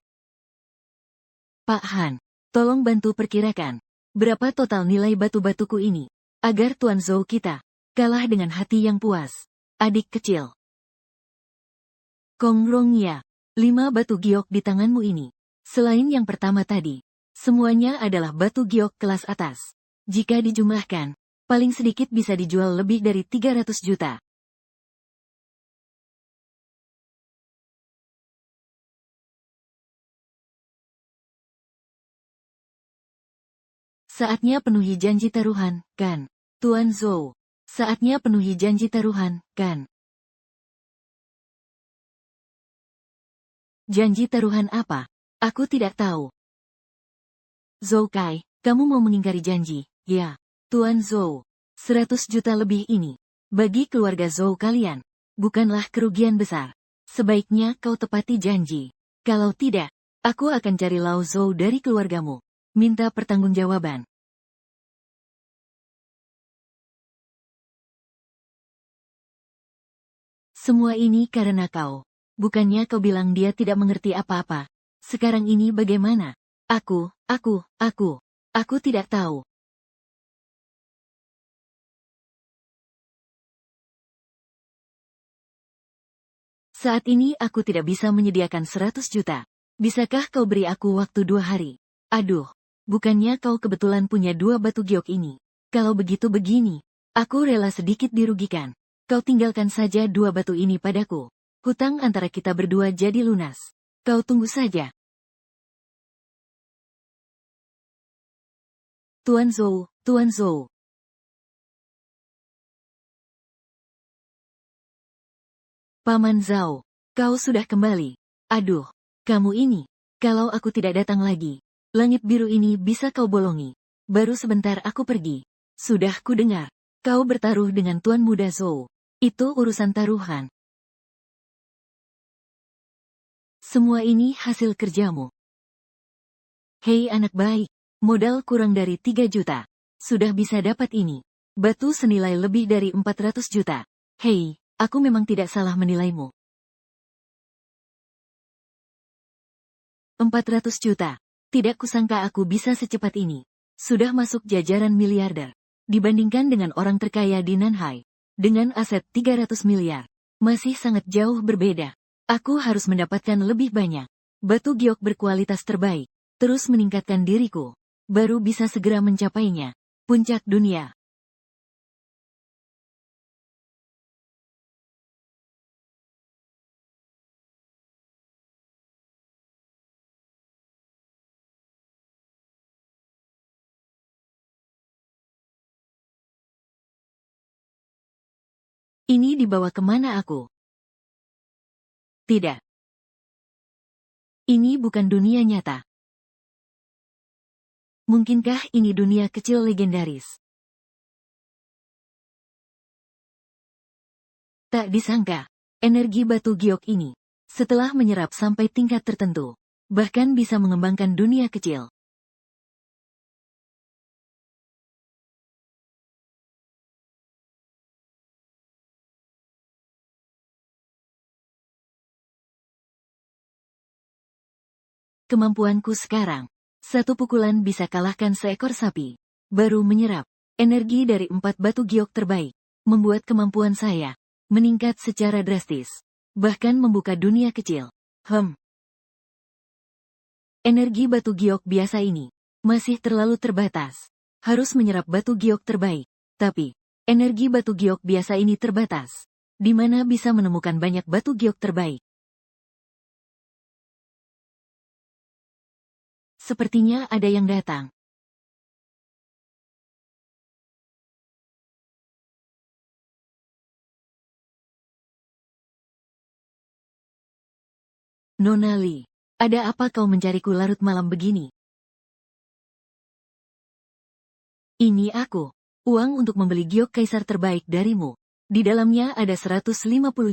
Pak Han. Tolong bantu perkirakan. Berapa total nilai batu-batuku ini? Agar Tuan Zhou kita kalah dengan hati yang puas. Adik kecil. Kongrong ya. 5 batu giok di tanganmu ini. Selain yang pertama tadi, semuanya adalah batu giok kelas atas. Jika dijumlahkan, paling sedikit bisa dijual lebih dari 300 juta. Saatnya penuhi janji taruhan, kan? Tuan Zhou. Saatnya penuhi janji taruhan, kan? Janji taruhan apa? Aku tidak tahu. Zhou Kai, kamu mau mengingkari janji? Ya, Tuan Zhou. 100 juta lebih ini. Bagi keluarga Zhou kalian, bukanlah kerugian besar. Sebaiknya kau tepati janji. Kalau tidak, aku akan cari Lao Zhou dari keluargamu. Minta pertanggungjawaban. Semua ini karena kau. Bukannya kau bilang dia tidak mengerti apa-apa. Sekarang ini bagaimana? Aku tidak tahu. Saat ini aku tidak bisa menyediakan 100 juta. Bisakah kau beri aku waktu 2 hari? Aduh, bukannya kau kebetulan punya 2 batu giok ini. Kalau begitu begini, aku rela sedikit dirugikan. Kau tinggalkan saja 2 batu ini padaku. Hutang antara kita berdua jadi lunas. Kau tunggu saja. Tuan Zhou, Tuan Zhou. Paman Zhao, kau sudah kembali. Aduh, kamu ini. Kalau aku tidak datang lagi, langit biru ini bisa kau bolongi. Baru sebentar aku pergi. Sudah ku dengar. Kau bertaruh dengan Tuan Muda Zhou. Itu urusan taruhan. Semua ini hasil kerjamu. Hei anak baik, modal kurang dari 3 juta. Sudah bisa dapat ini. Batu senilai lebih dari 400 juta. Hei, aku memang tidak salah menilaimu. 400 juta. Tidak kusangka aku bisa secepat ini. Sudah masuk jajaran miliarder. Dibandingkan dengan orang terkaya di Nanhai. Dengan aset 300 miliar. Masih sangat jauh berbeda. Aku harus mendapatkan lebih banyak. Batu giok berkualitas terbaik. Terus meningkatkan diriku. Baru bisa segera mencapainya. Puncak dunia. Ini dibawa kemana aku? Tidak. Ini bukan dunia nyata. Mungkinkah ini dunia kecil legendaris? Tak disangka, energi batu giok ini, setelah menyerap sampai tingkat tertentu, bahkan bisa mengembangkan dunia kecil. Kemampuanku sekarang, 1 pukulan bisa kalahkan seekor sapi. Baru menyerap energi dari 4 batu giok terbaik, membuat kemampuan saya meningkat secara drastis. Bahkan membuka dunia kecil. Energi batu giok biasa ini masih terlalu terbatas. Harus menyerap batu giok terbaik. Tapi, energi batu giok biasa ini terbatas. Di mana bisa menemukan banyak batu giok terbaik? Sepertinya ada yang datang. Nona Li, ada apa kau mencariku larut malam begini? Ini aku. Uang untuk membeli giok kaisar terbaik darimu. Di dalamnya ada 150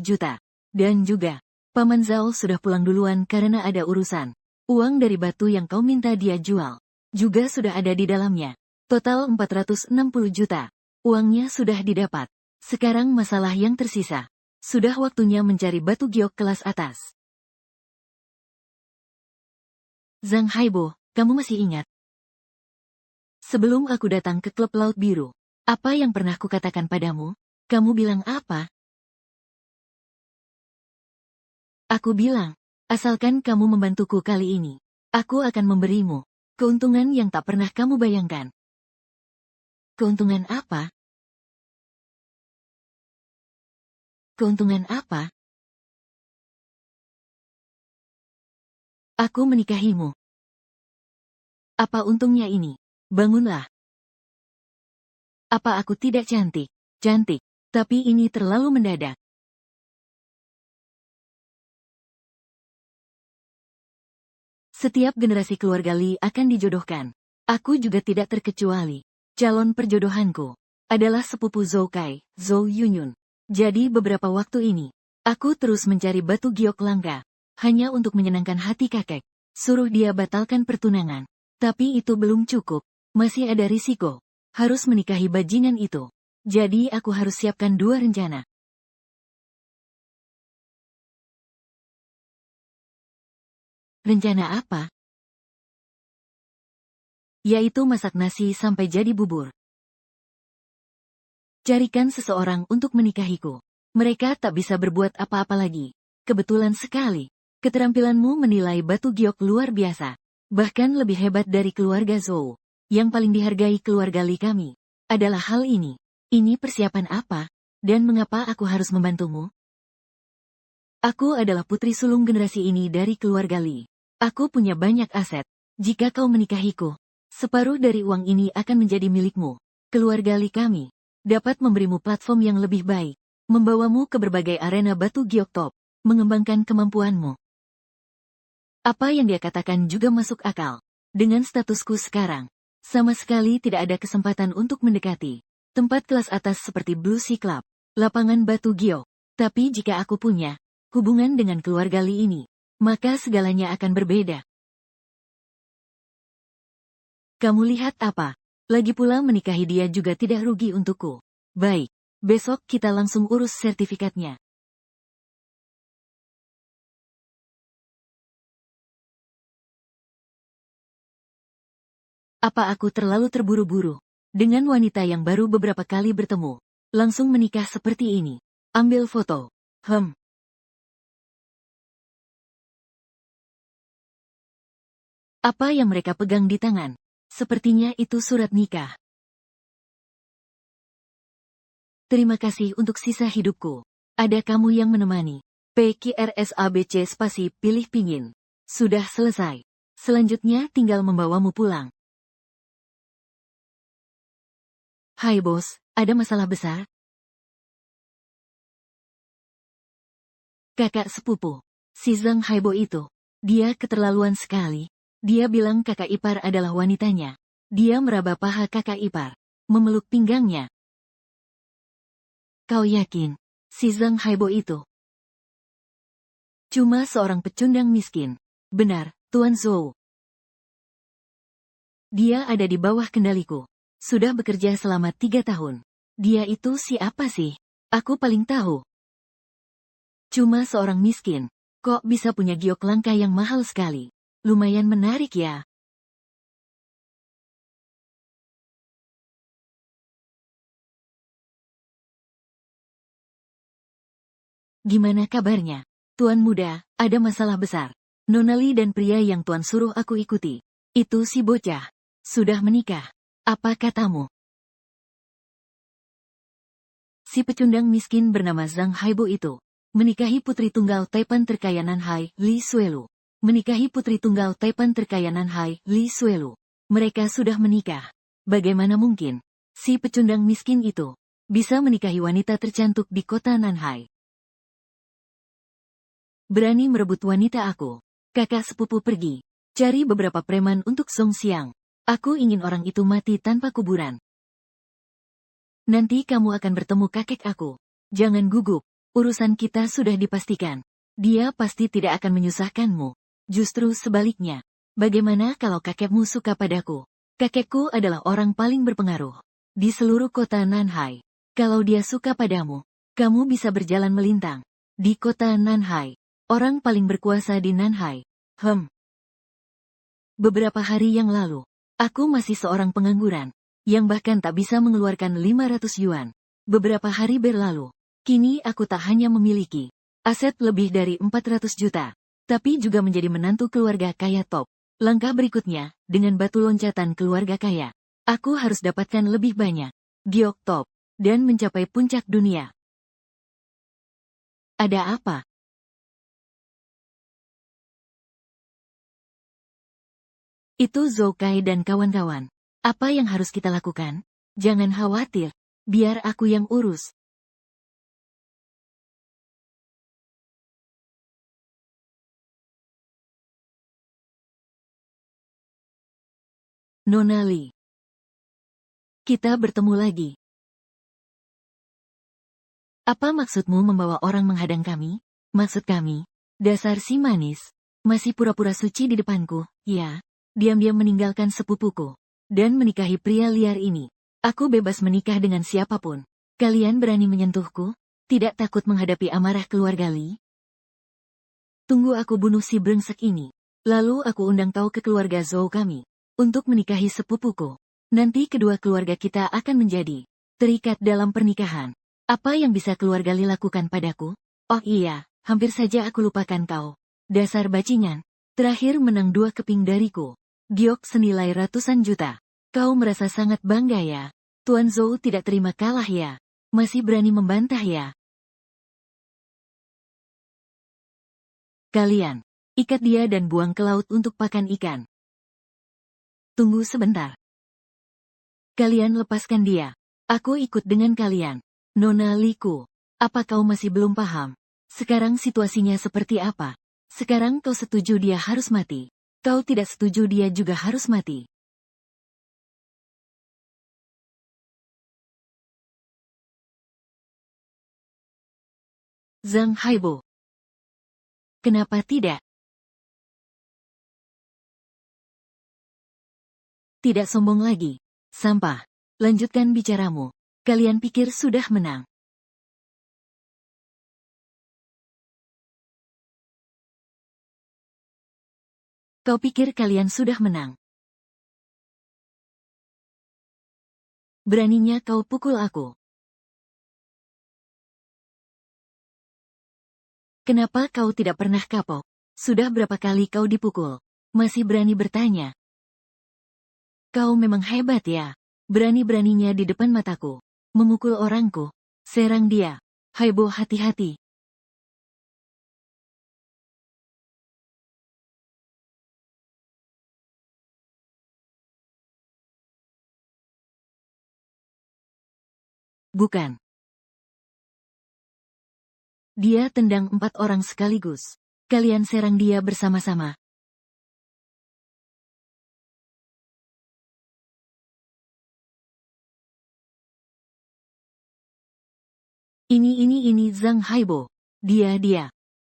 juta. Dan juga, Paman Zhao sudah pulang duluan karena ada urusan. Uang dari batu yang kau minta dia jual juga sudah ada di dalamnya. Total 460 juta. Uangnya sudah didapat. Sekarang masalah yang tersisa. Sudah waktunya mencari batu giok kelas atas. Zhang Haibo, kamu masih ingat? Sebelum aku datang ke klub Laut Biru, apa yang pernah kukatakan padamu? Kamu bilang apa? Aku bilang, asalkan kamu membantuku kali ini, aku akan memberimu keuntungan yang tak pernah kamu bayangkan. Keuntungan apa? Keuntungan apa? Aku menikahimu. Apa untungnya ini? Bangunlah. Apa aku tidak cantik? Cantik, tapi ini terlalu mendadak. Setiap generasi keluarga Li akan dijodohkan. Aku juga tidak terkecuali. Calon perjodohanku adalah sepupu Zhou Kai, Zhou Yunyun. Jadi beberapa waktu ini, aku terus mencari batu giok langka, hanya untuk menyenangkan hati kakek. Suruh dia batalkan pertunangan. Tapi itu belum cukup, masih ada risiko. Harus menikahi bajingan itu. Jadi aku harus siapkan dua rencana. Rencana apa? Yaitu masak nasi sampai jadi bubur. Carikan seseorang untuk menikahiku. Mereka tak bisa berbuat apa-apa lagi. Kebetulan sekali. Keterampilanmu menilai batu giok luar biasa. Bahkan lebih hebat dari keluarga Zhou. Yang paling dihargai keluarga Li kami adalah hal ini. Ini persiapan apa? Dan mengapa aku harus membantumu? Aku adalah putri sulung generasi ini dari keluarga Li. Aku punya banyak aset. Jika kau menikahiku, separuh dari uang ini akan menjadi milikmu. Keluarga Li kami dapat memberimu platform yang lebih baik, membawamu ke berbagai arena batu giok top, mengembangkan kemampuanmu. Apa yang dia katakan juga masuk akal. Dengan statusku sekarang, sama sekali tidak ada kesempatan untuk mendekati tempat kelas atas seperti Blue Sea Club, lapangan batu giok. Tapi jika aku punya hubungan dengan keluarga Li ini, maka segalanya akan berbeda. Kamu lihat apa? Lagi pula menikahi dia juga tidak rugi untukku. Baik, besok kita langsung urus sertifikatnya. Apa aku terlalu terburu-buru? Dengan wanita yang baru beberapa kali bertemu, langsung menikah seperti ini. Ambil foto. Apa yang mereka pegang di tangan? Sepertinya itu surat nikah. Terima kasih untuk sisa hidupku. Ada kamu yang menemani. PQRSABC spasi pilih pingin. Sudah selesai. Selanjutnya tinggal membawamu pulang. Hai bos, ada masalah besar? Kakak sepupu. Si Zhang Haibo itu. Dia keterlaluan sekali. Dia bilang kakak ipar adalah wanitanya. Dia meraba paha kakak ipar. Memeluk pinggangnya. Kau yakin? Si Zhang Haibo itu cuma seorang pecundang miskin. Benar, Tuan Zhou. Dia ada di bawah kendaliku. Sudah bekerja selama 3 tahun. Dia itu siapa sih? Aku paling tahu. Cuma seorang miskin. Kok bisa punya giok langka yang mahal sekali? Lumayan menarik ya. Gimana kabarnya? Tuan muda, ada masalah besar. Nonali dan pria yang tuan suruh aku ikuti. Itu si bocah. Sudah menikah. Apa katamu? Si pecundang miskin bernama Zhang Haibo itu menikahi putri tunggal Taipan terkaya Nanhai, Li Suelu. Menikahi putri tunggal Taipan terkaya Nanhai, Li Suelu. Mereka sudah menikah. Bagaimana mungkin si pecundang miskin itu bisa menikahi wanita tercantik di kota Nanhai? Berani merebut wanita aku. Kakak sepupu pergi. Cari beberapa preman untuk Song Siang. Aku ingin orang itu mati tanpa kuburan. Nanti kamu akan bertemu kakek aku. Jangan gugup. Urusan kita sudah dipastikan. Dia pasti tidak akan menyusahkanmu. Justru sebaliknya. Bagaimana kalau kakekmu suka padaku? Kakekku adalah orang paling berpengaruh di seluruh kota Nanhai. Kalau dia suka padamu, kamu bisa berjalan melintang di kota Nanhai. Orang paling berkuasa di Nanhai. Beberapa hari yang lalu, aku masih seorang pengangguran, yang bahkan tak bisa mengeluarkan 500 yuan. Beberapa hari berlalu, kini aku tak hanya memiliki aset lebih dari 400 juta, tapi juga menjadi menantu keluarga kaya top. Langkah berikutnya, dengan batu loncatan keluarga kaya, aku harus dapatkan lebih banyak giok top, dan mencapai puncak dunia. Ada apa? Itu Zhou Kai dan kawan-kawan. Apa yang harus kita lakukan? Jangan khawatir, biar aku yang urus. Nona Li. Kita bertemu lagi. Apa maksudmu membawa orang menghadang kami? Maksud kami, dasar si manis, masih pura-pura suci di depanku, ya. Diam-diam meninggalkan sepupuku, dan menikahi pria liar ini. Aku bebas menikah dengan siapapun. Kalian berani menyentuhku? Tidak takut menghadapi amarah keluarga Li? Tunggu aku bunuh si brengsek ini. Lalu aku undang kau ke keluarga Zhou kami, untuk menikahi sepupuku. Nanti kedua keluarga kita akan menjadi terikat dalam pernikahan. Apa yang bisa keluarga Li lakukan padaku? Oh iya, hampir saja aku lupakan kau. Dasar bajingan. Terakhir menang 2 keping dariku. Giok senilai ratusan juta. Kau merasa sangat bangga ya? Tuan Zhou tidak terima kalah ya? Masih berani membantah ya? Kalian, ikat dia dan buang ke laut untuk pakan ikan. Tunggu sebentar. Kalian lepaskan dia. Aku ikut dengan kalian. Nona Liku, apa kau masih belum paham? Sekarang situasinya seperti apa? Sekarang kau setuju dia harus mati. Kau tidak setuju dia juga harus mati. Zhang Haibo. Kenapa tidak? Tidak sombong lagi. Sampah. Lanjutkan bicaramu. Kalian pikir sudah menang. Kau pikir kalian sudah menang. Beraninya kau pukul aku. Kenapa kau tidak pernah kapok? Sudah berapa kali kau dipukul? Masih berani bertanya? Kau memang hebat ya. Berani-beraninya di depan mataku. Memukul orangku. Serang dia. Haibo, hati-hati. Bukan. Dia tendang 4 orang sekaligus. Kalian serang dia bersama-sama. Ini Zhang Haibo. Dia.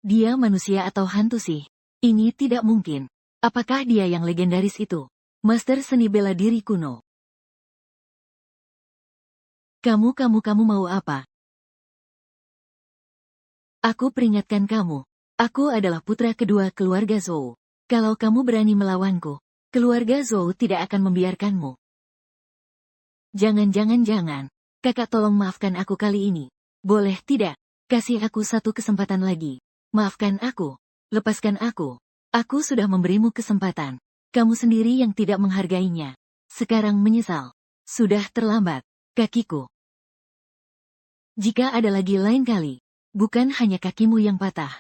Dia manusia atau hantu sih? Ini tidak mungkin. Apakah dia yang legendaris itu? Master seni bela diri kuno. Kamu mau apa? Aku peringatkan kamu. Aku adalah putra kedua keluarga Zhou. Kalau kamu berani melawanku, keluarga Zhou tidak akan membiarkanmu. Jangan. Kakak tolong maafkan aku kali ini. Boleh tidak? Kasih aku satu kesempatan lagi. Maafkan aku. Lepaskan aku. Aku sudah memberimu kesempatan. Kamu sendiri yang tidak menghargainya. Sekarang menyesal. Sudah terlambat. Kakiku. Jika ada lagi lain kali, bukan hanya kakimu yang patah.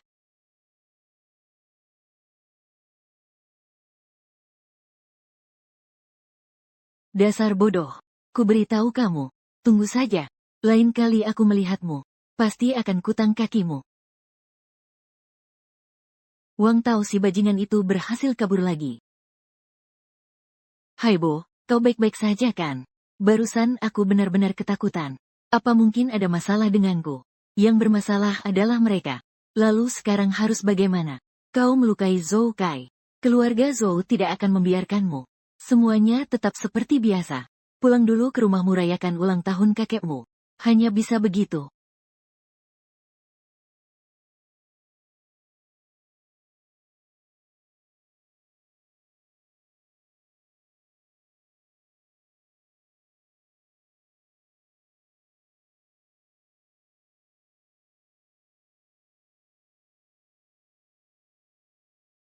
Dasar bodoh. Kuberitahu kamu. Tunggu saja. Lain kali aku melihatmu, pasti akan kutang kakimu. Wang tahu si bajingan itu berhasil kabur lagi. Haibo, kau baik-baik saja kan? Barusan aku benar-benar ketakutan. Apa mungkin ada masalah denganku? Yang bermasalah adalah mereka. Lalu sekarang harus bagaimana? Kau melukai Zhou Kai. Keluarga Zhou tidak akan membiarkanmu. Semuanya tetap seperti biasa. Pulang dulu ke rumahmu, rayakan ulang tahun kakekmu. Hanya bisa begitu.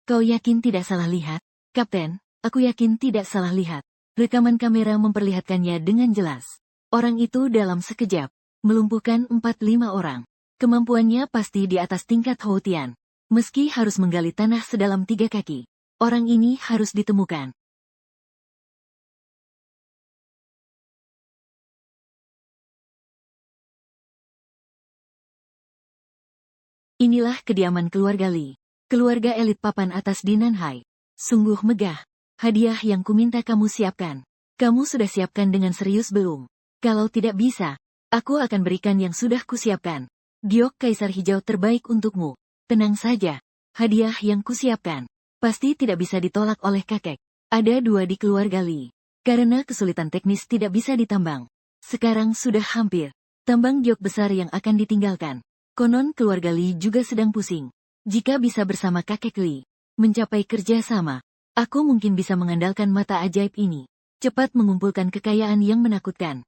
Kau yakin tidak salah lihat? Kapten, aku yakin tidak salah lihat. Rekaman kamera memperlihatkannya dengan jelas. Orang itu dalam sekejap melumpuhkan 4-5 orang. Kemampuannya pasti di atas tingkat Houtian. Meski harus menggali tanah sedalam 3 kaki. Orang ini harus ditemukan. Inilah kediaman keluarga Li. Keluarga elit papan atas di Nanhai. Sungguh megah. Hadiah yang kuminta kamu siapkan. Kamu sudah siapkan dengan serius belum? Kalau tidak bisa, aku akan berikan yang sudah kusiapkan. Giok Kaisar Hijau terbaik untukmu. Tenang saja. Hadiah yang kusiapkan pasti tidak bisa ditolak oleh kakek. Ada 2 di keluarga Li. Karena kesulitan teknis tidak bisa ditambang. Sekarang sudah hampir. Tambang giok besar yang akan ditinggalkan. Konon keluarga Li juga sedang pusing. Jika bisa bersama kakek Li, mencapai kerja sama, aku mungkin bisa mengandalkan mata ajaib ini. Cepat mengumpulkan kekayaan yang menakutkan.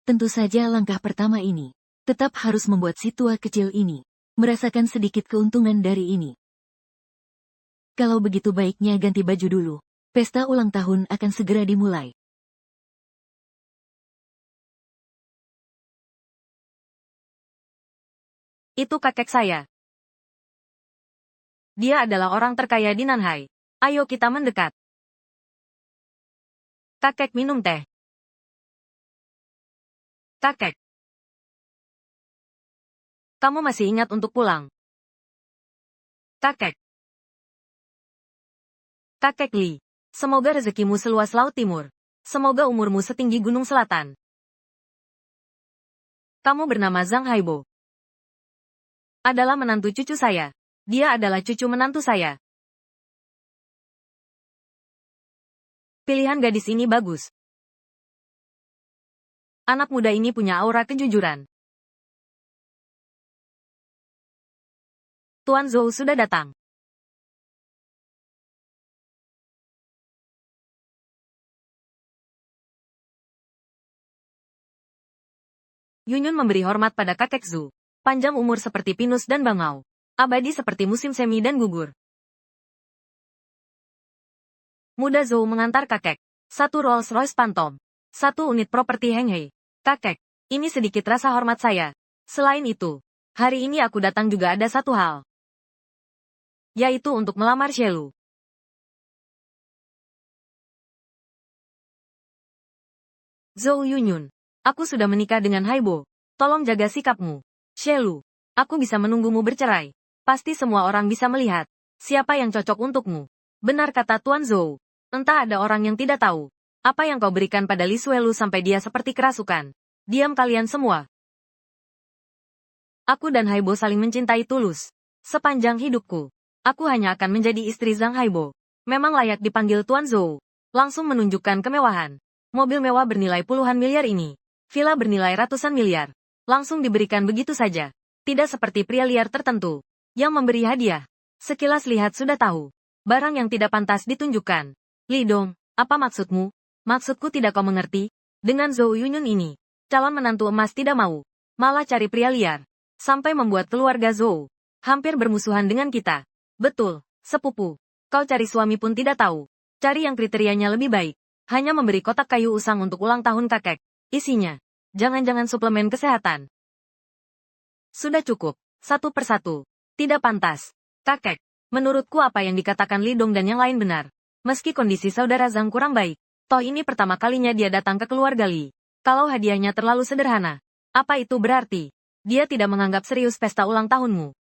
Tentu saja langkah pertama ini. Tetap harus membuat si tua kecil ini merasakan sedikit keuntungan dari ini. Kalau begitu baiknya ganti baju dulu. Pesta ulang tahun akan segera dimulai. Itu kakek saya. Dia adalah orang terkaya di Nanhai. Ayo kita mendekat. Kakek minum teh. Kakek. Kamu masih ingat untuk pulang? Kakek. Kakek Li. Semoga rezekimu seluas laut timur. Semoga umurmu setinggi gunung selatan. Kamu bernama Zhang Haibo. Adalah menantu cucu saya. Dia adalah cucu menantu saya. Pilihan gadis ini bagus. Anak muda ini punya aura kejujuran. Tuan Zhou sudah datang. Yunyun memberi hormat pada kakek Zhu. Panjang umur seperti pinus dan bangau. Abadi seperti musim semi dan gugur. Muda Zhou mengantar kakek. 1 Rolls-Royce Phantom. 1 unit properti Henghei. Kakek, ini sedikit rasa hormat saya. Selain itu, hari ini aku datang juga ada satu hal. Yaitu untuk melamar Shelu. Zhou Yunyun. Aku sudah menikah dengan Haibo. Tolong jaga sikapmu. Shelu. Aku bisa menunggumu bercerai. Pasti semua orang bisa melihat. Siapa yang cocok untukmu. Benar kata Tuan Zhou. Entah ada orang yang tidak tahu. Apa yang kau berikan pada Li Suelu sampai dia seperti kerasukan. Diam kalian semua. Aku dan Haibo saling mencintai tulus. Sepanjang hidupku, aku hanya akan menjadi istri Zhang Haibo. Memang layak dipanggil Tuan Zhou. Langsung menunjukkan kemewahan. Mobil mewah bernilai puluhan miliar ini. Villa bernilai ratusan miliar. Langsung diberikan begitu saja. Tidak seperti pria liar tertentu. Yang memberi hadiah. Sekilas lihat sudah tahu. Barang yang tidak pantas ditunjukkan. Li Dong, apa maksudmu? Maksudku tidak kau mengerti. Dengan Zhou Yunyun ini, calon menantu emas tidak mau. Malah cari pria liar. Sampai membuat keluarga Zhou hampir bermusuhan dengan kita. Betul, sepupu. Kau cari suami pun tidak tahu. Cari yang kriterianya lebih baik. Hanya memberi kotak kayu usang untuk ulang tahun kakek. Isinya, jangan-jangan suplemen kesehatan. Sudah cukup, satu persatu. Tidak pantas. Kakek, menurutku apa yang dikatakan Li Dong dan yang lain benar. Meski kondisi saudara Zhang kurang baik, toh ini pertama kalinya dia datang ke keluarga Li. Kalau hadiahnya terlalu sederhana, apa itu berarti? Dia tidak menganggap serius pesta ulang tahunmu.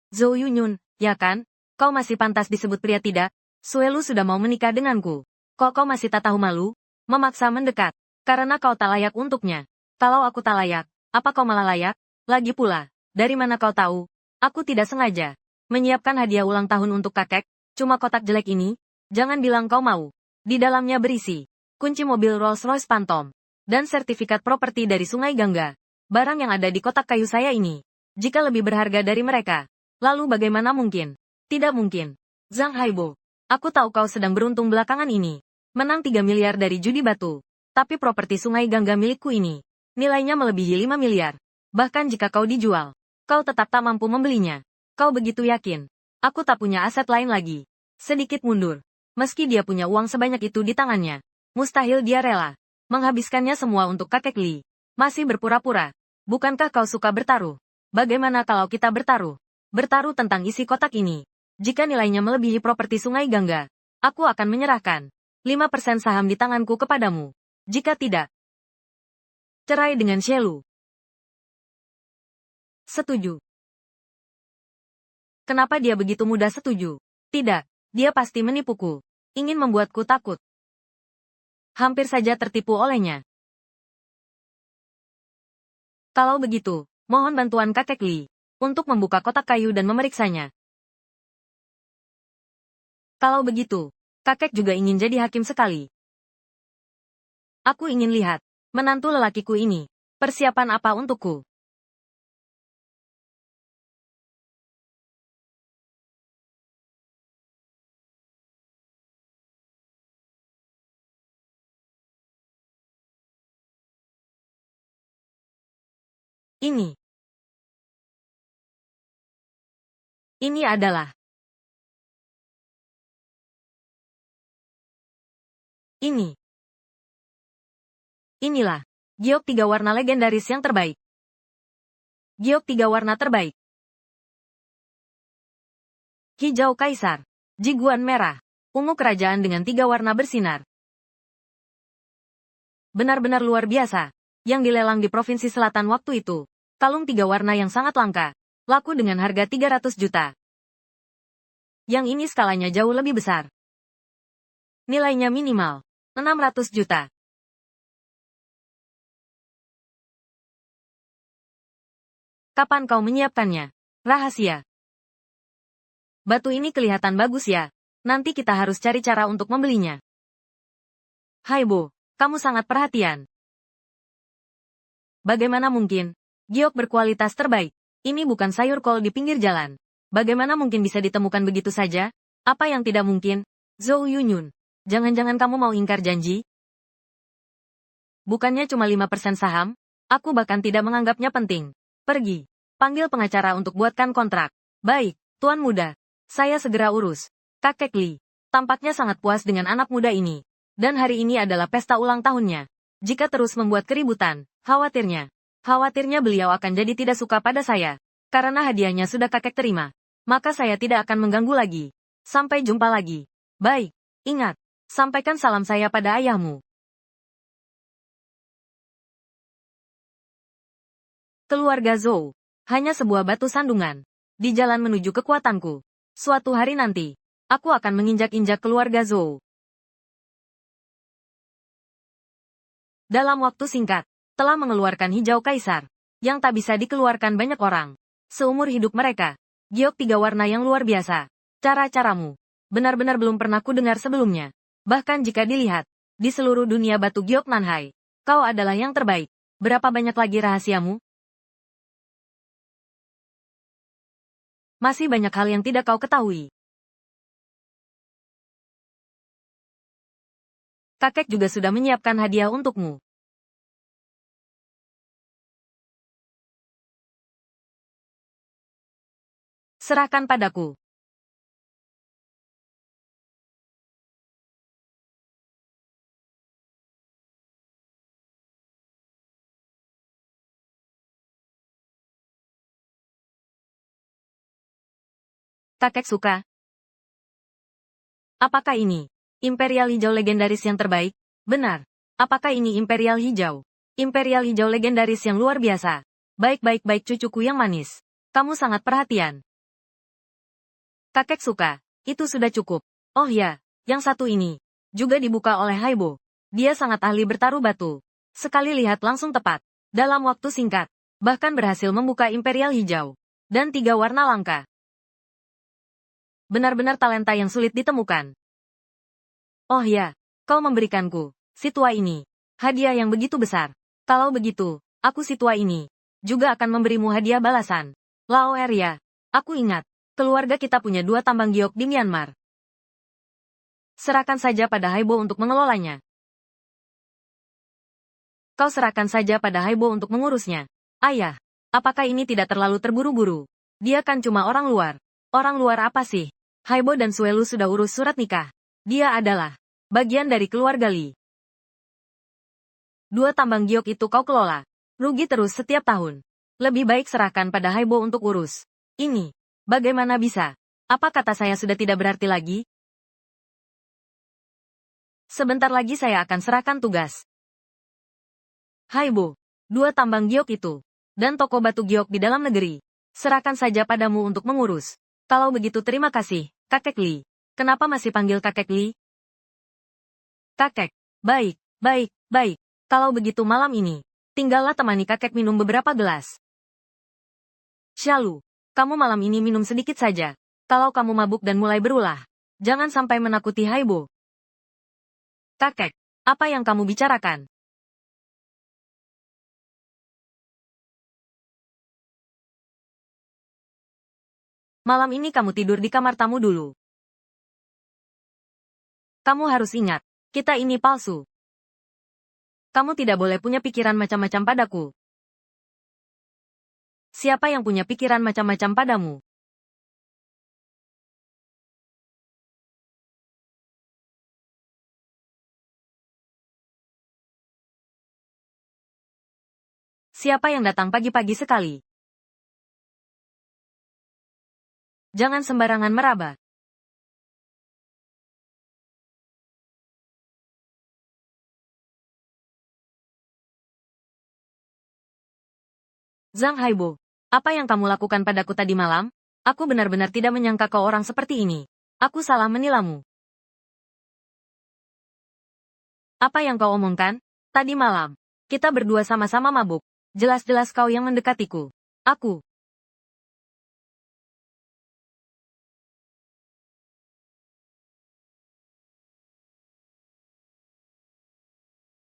Zhou Yunyun, ya kan? Kau masih pantas disebut pria tidak? Suelu sudah mau menikah denganku. Kok kau masih tak tahu malu? Memaksa mendekat. Karena kau tak layak untuknya. Kalau aku tak layak, apa kau malah layak? Lagi pula, dari mana kau tahu? Aku tidak sengaja menyiapkan hadiah ulang tahun untuk kakek. Cuma kotak jelek ini. Jangan bilang kau mau. Di dalamnya berisi kunci mobil Rolls-Royce Phantom dan sertifikat properti dari Sungai Gangga. Barang yang ada di kotak kayu saya ini, jika lebih berharga dari mereka, lalu bagaimana mungkin? Tidak mungkin. Zhang Haibo, aku tahu kau sedang beruntung belakangan ini. Menang 3 miliar dari judi batu. Tapi properti Sungai Gangga milikku ini, nilainya melebihi 5 miliar. Bahkan jika kau dijual, kau tetap tak mampu membelinya. Kau begitu yakin? Aku tak punya aset lain lagi. Sedikit mundur. Meski dia punya uang sebanyak itu di tangannya, mustahil dia rela menghabiskannya semua untuk kakek Li. Masih berpura-pura. Bukankah kau suka bertaruh? Bagaimana kalau kita bertaruh? Bertaruh tentang isi kotak ini. Jika nilainya melebihi properti Sungai Gangga, aku akan menyerahkan 5% saham di tanganku kepadamu. Jika tidak, Cerai dengan Shelu. Setuju. Kenapa dia begitu mudah setuju? Tidak, dia pasti menipuku. Ingin membuatku takut. Hampir saja tertipu olehnya. Kalau begitu, mohon bantuan kakek Li untuk membuka kotak kayu dan memeriksanya. Kalau begitu, kakek juga ingin jadi hakim sekali. Aku ingin lihat menantu lelakiku ini. Persiapan apa untukku? Ini. Ini adalah. Ini. Inilah. Giok 3 warna legendaris yang terbaik. Giok 3 warna terbaik. Hijau kaisar. Jiguan merah. Ungu kerajaan dengan 3 warna bersinar. Benar-benar luar biasa. Yang dilelang di Provinsi Selatan waktu itu. Kalung 3 warna yang sangat langka. Laku dengan harga 300 juta. Yang ini skalanya jauh lebih besar. Nilainya minimal 600 juta. Kapan kau menyiapkannya? Rahasia. Batu ini kelihatan bagus ya. Nanti kita harus cari cara untuk membelinya. Haibo, kamu sangat perhatian. Bagaimana mungkin? Giok berkualitas terbaik. Ini bukan sayur kol di pinggir jalan. Bagaimana mungkin bisa ditemukan begitu saja? Apa yang tidak mungkin? Zhou Yunyun, jangan-jangan kamu mau ingkar janji? Bukannya cuma 5% saham? Aku bahkan tidak menganggapnya penting. Pergi. Panggil pengacara untuk buatkan kontrak. Baik, Tuan Muda. Saya segera urus. Kakek Li. Tampaknya sangat puas dengan anak muda ini. Dan hari ini adalah pesta ulang tahunnya. Jika terus membuat keributan, khawatirnya beliau akan jadi tidak suka pada saya. Karena hadiahnya sudah kakek terima. Maka saya tidak akan mengganggu lagi. Sampai jumpa lagi. Baik, ingat. Sampaikan salam saya pada ayahmu. Keluarga Zhou. Hanya sebuah batu sandungan. Di jalan menuju kekuatanku. Suatu hari nanti, aku akan menginjak-injak keluarga Zhou. Dalam waktu singkat, telah mengeluarkan hijau kaisar. Yang tak bisa dikeluarkan banyak orang. Seumur hidup mereka. Giok 3 warna yang luar biasa. Cara-caramu. Benar-benar belum pernah ku dengar sebelumnya. Bahkan jika dilihat, di seluruh dunia batu Giok Nanhai, kau adalah yang terbaik. Berapa banyak lagi rahasiamu? Masih banyak hal yang tidak kau ketahui. Kakek juga sudah menyiapkan hadiah untukmu. Serahkan padaku. Kakek suka. Apakah ini Imperial Hijau legendaris yang terbaik? Benar. Apakah ini Imperial Hijau? Imperial Hijau legendaris yang luar biasa. Baik-baik-baik cucuku yang manis. Kamu sangat perhatian. Kakek suka. Itu sudah cukup. Oh ya, yang satu ini. Juga dibuka oleh Haibo. Dia sangat ahli bertaruh batu. Sekali lihat langsung tepat. Dalam waktu singkat. Bahkan berhasil membuka Imperial Hijau. Dan 3 warna langka. Benar-benar talenta yang sulit ditemukan. Oh ya, kau memberikanku, si tua ini, hadiah yang begitu besar. Kalau begitu, aku si tua ini, juga akan memberimu hadiah balasan. Lao Eria, aku ingat, keluarga kita punya 2 tambang giok di Myanmar. Serahkan saja pada Haibo untuk mengelolanya. Kau serahkan saja pada Haibo untuk mengurusnya. Ayah, apakah ini tidak terlalu terburu-buru? Dia kan cuma orang luar. Orang luar apa sih? Haibo dan Suelu sudah urus surat nikah. Dia adalah bagian dari keluarga Li. 2 tambang giok itu kau kelola. Rugi terus setiap tahun. Lebih baik serahkan pada Haibo untuk urus. Ini, bagaimana bisa? Apa kata saya sudah tidak berarti lagi? Sebentar lagi saya akan serahkan tugas. Haibo, 2 tambang giok itu, dan toko batu giok di dalam negeri. Serahkan saja padamu untuk mengurus. Kalau begitu terima kasih, kakek Li. Kenapa masih panggil kakek Li? Kakek, baik, baik, baik. Kalau begitu malam ini, tinggallah temani kakek minum beberapa gelas. Shalu, kamu malam ini minum sedikit saja. Kalau kamu mabuk dan mulai berulah, jangan sampai menakuti Haibo. Kakek, apa yang kamu bicarakan? Malam ini kamu tidur di kamar tamu dulu. Kamu harus ingat, kita ini palsu. Kamu tidak boleh punya pikiran macam-macam padaku. Siapa yang punya pikiran macam-macam padamu? Siapa yang datang pagi-pagi sekali? Jangan sembarangan meraba. Zhang Haibo, apa yang kamu lakukan padaku tadi malam? Aku benar-benar tidak menyangka kau orang seperti ini. Aku salah menilamu. Apa yang kau omongkan? Tadi malam, kita berdua sama-sama mabuk. Jelas-jelas kau yang mendekatiku. Aku.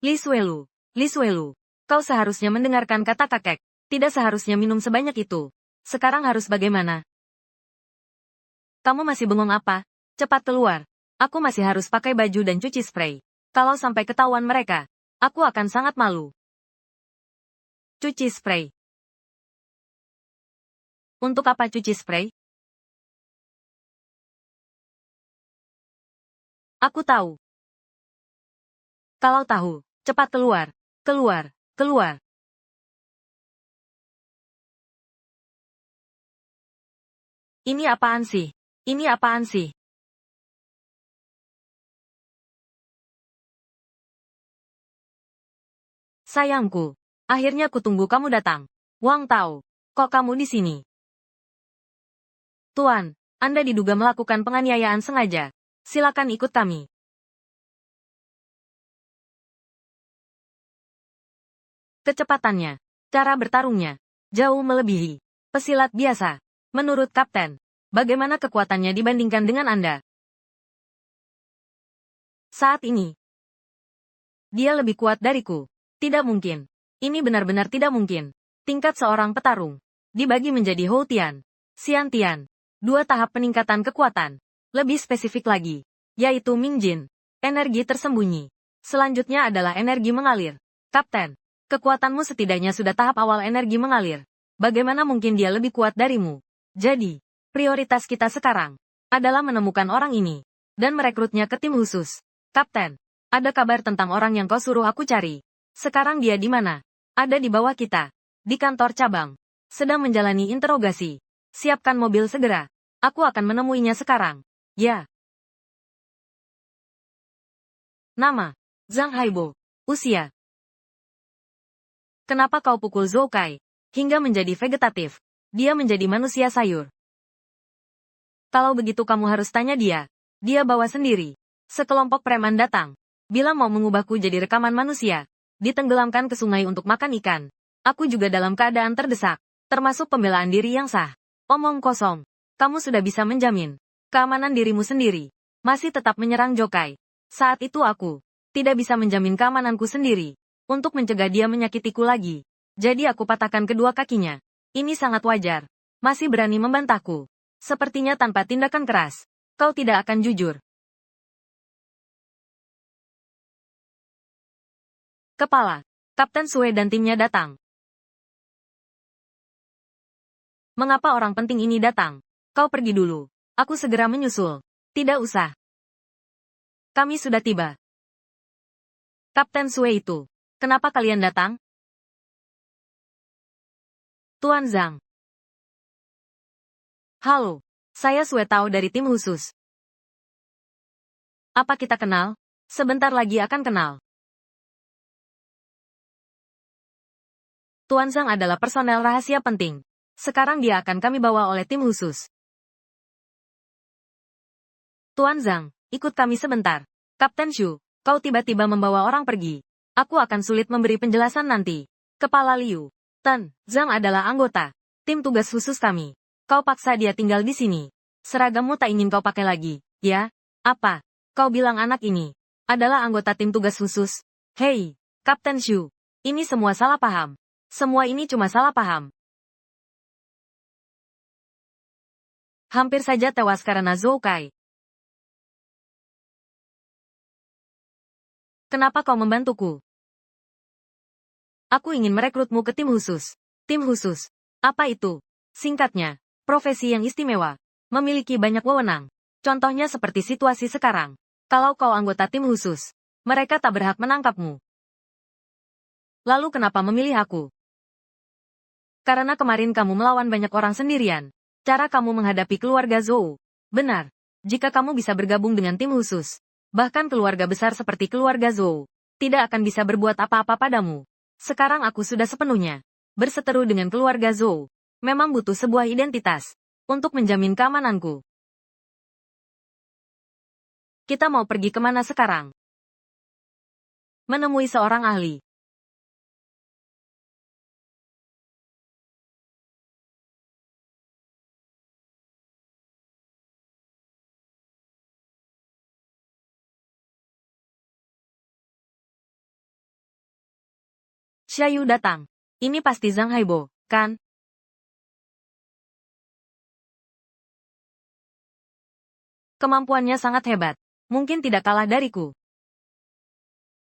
Li Suelu. Li Suelu. Kau seharusnya mendengarkan kata kakek. Tidak seharusnya minum sebanyak itu. Sekarang harus bagaimana? Kamu masih bengong apa? Cepat keluar. Aku masih harus pakai baju dan cuci spray. Kalau sampai ketahuan mereka, aku akan sangat malu. Cuci spray. Untuk apa cuci spray? Aku tahu. Kalau tahu, cepat keluar. Keluar. Keluar. Ini apaan sih? Ini apaan sih? Sayangku. Akhirnya kutunggu kamu datang. Wang Tao. Kok kamu di sini? Tuan, Anda diduga melakukan penganiayaan sengaja. Silakan ikut kami. Kecepatannya, cara bertarungnya, jauh melebihi pesilat biasa. Menurut Kapten, bagaimana kekuatannya dibandingkan dengan Anda? Saat ini, dia lebih kuat dariku. Tidak mungkin. Ini benar-benar tidak mungkin. Tingkat seorang petarung dibagi menjadi Hou Tian, Xian Tian. 2 tahap peningkatan kekuatan. Lebih spesifik lagi, yaitu Ming Jin. Energi tersembunyi. Selanjutnya adalah energi mengalir. Kapten, kekuatanmu setidaknya sudah tahap awal energi mengalir. Bagaimana mungkin dia lebih kuat darimu? Jadi, prioritas kita sekarang adalah menemukan orang ini dan merekrutnya ke tim khusus. Kapten, ada kabar tentang orang yang kau suruh aku cari. Sekarang dia di mana? Ada di bawah kita. Di kantor cabang. Sedang menjalani interogasi. Siapkan mobil segera. Aku akan menemuinya sekarang. Ya. Nama. Zhang Haibo. Usia. Kenapa kau pukul Zhou Kai? Hingga menjadi vegetatif. Dia menjadi manusia sayur. Kalau begitu kamu harus tanya dia. Dia bawa sendiri. Sekelompok preman datang. Bila mau mengubahku jadi rekaman manusia. Ditenggelamkan ke sungai untuk makan ikan. Aku juga dalam keadaan terdesak. Termasuk pembelaan diri yang sah. Omong kosong. Kamu sudah bisa menjamin keamanan dirimu sendiri. Masih tetap menyerang Jokai. Saat itu aku tidak bisa menjamin keamananku sendiri. Untuk mencegah dia menyakitiku lagi. Jadi aku patahkan kedua kakinya. Ini sangat wajar. Masih berani membantahku. Sepertinya tanpa tindakan keras. Kau tidak akan jujur. Kepala. Kapten Sue dan timnya datang. Mengapa orang penting ini datang? Kau pergi dulu. Aku segera menyusul. Tidak usah. Kami sudah tiba. Kapten Sue itu. Kenapa kalian datang? Tuan Zhang. Halo. Saya Sue Tao dari tim khusus. Apa kita kenal? Sebentar lagi akan kenal. Tuan Zhang adalah personel rahasia penting. Sekarang dia akan kami bawa oleh tim khusus. Tuan Zhang, ikut kami sebentar. Kapten Shu, kau tiba-tiba membawa orang pergi. Aku akan sulit memberi penjelasan nanti. Kepala Liu. Tan, Zhang adalah anggota tim tugas khusus kami. Kau paksa dia tinggal di sini. Seragammu tak ingin kau pakai lagi, ya? Apa? Kau bilang anak ini adalah anggota tim tugas khusus? Hei, Kapten Shu. Ini semua salah paham. Semua ini cuma salah paham. Hampir saja tewas karena Zhou Kai. Kenapa kau membantuku? Aku ingin merekrutmu ke tim khusus. Tim khusus. Apa itu? Singkatnya, profesi yang istimewa. Memiliki banyak wewenang. Contohnya seperti situasi sekarang. Kalau kau anggota tim khusus, mereka tak berhak menangkapmu. Lalu kenapa memilih aku? Karena kemarin kamu melawan banyak orang sendirian. Cara kamu menghadapi keluarga Zhou. Benar. Jika kamu bisa bergabung dengan tim khusus, bahkan keluarga besar seperti keluarga Zhou, tidak akan bisa berbuat apa-apa padamu. Sekarang aku sudah sepenuhnya berseteru dengan keluarga Zhou. Memang butuh sebuah identitas untuk menjamin keamananku. Kita mau pergi kemana sekarang? Menemui seorang ahli. Xiaoyu datang. Ini pasti Zhang Haibo, kan? Kemampuannya sangat hebat. Mungkin tidak kalah dariku.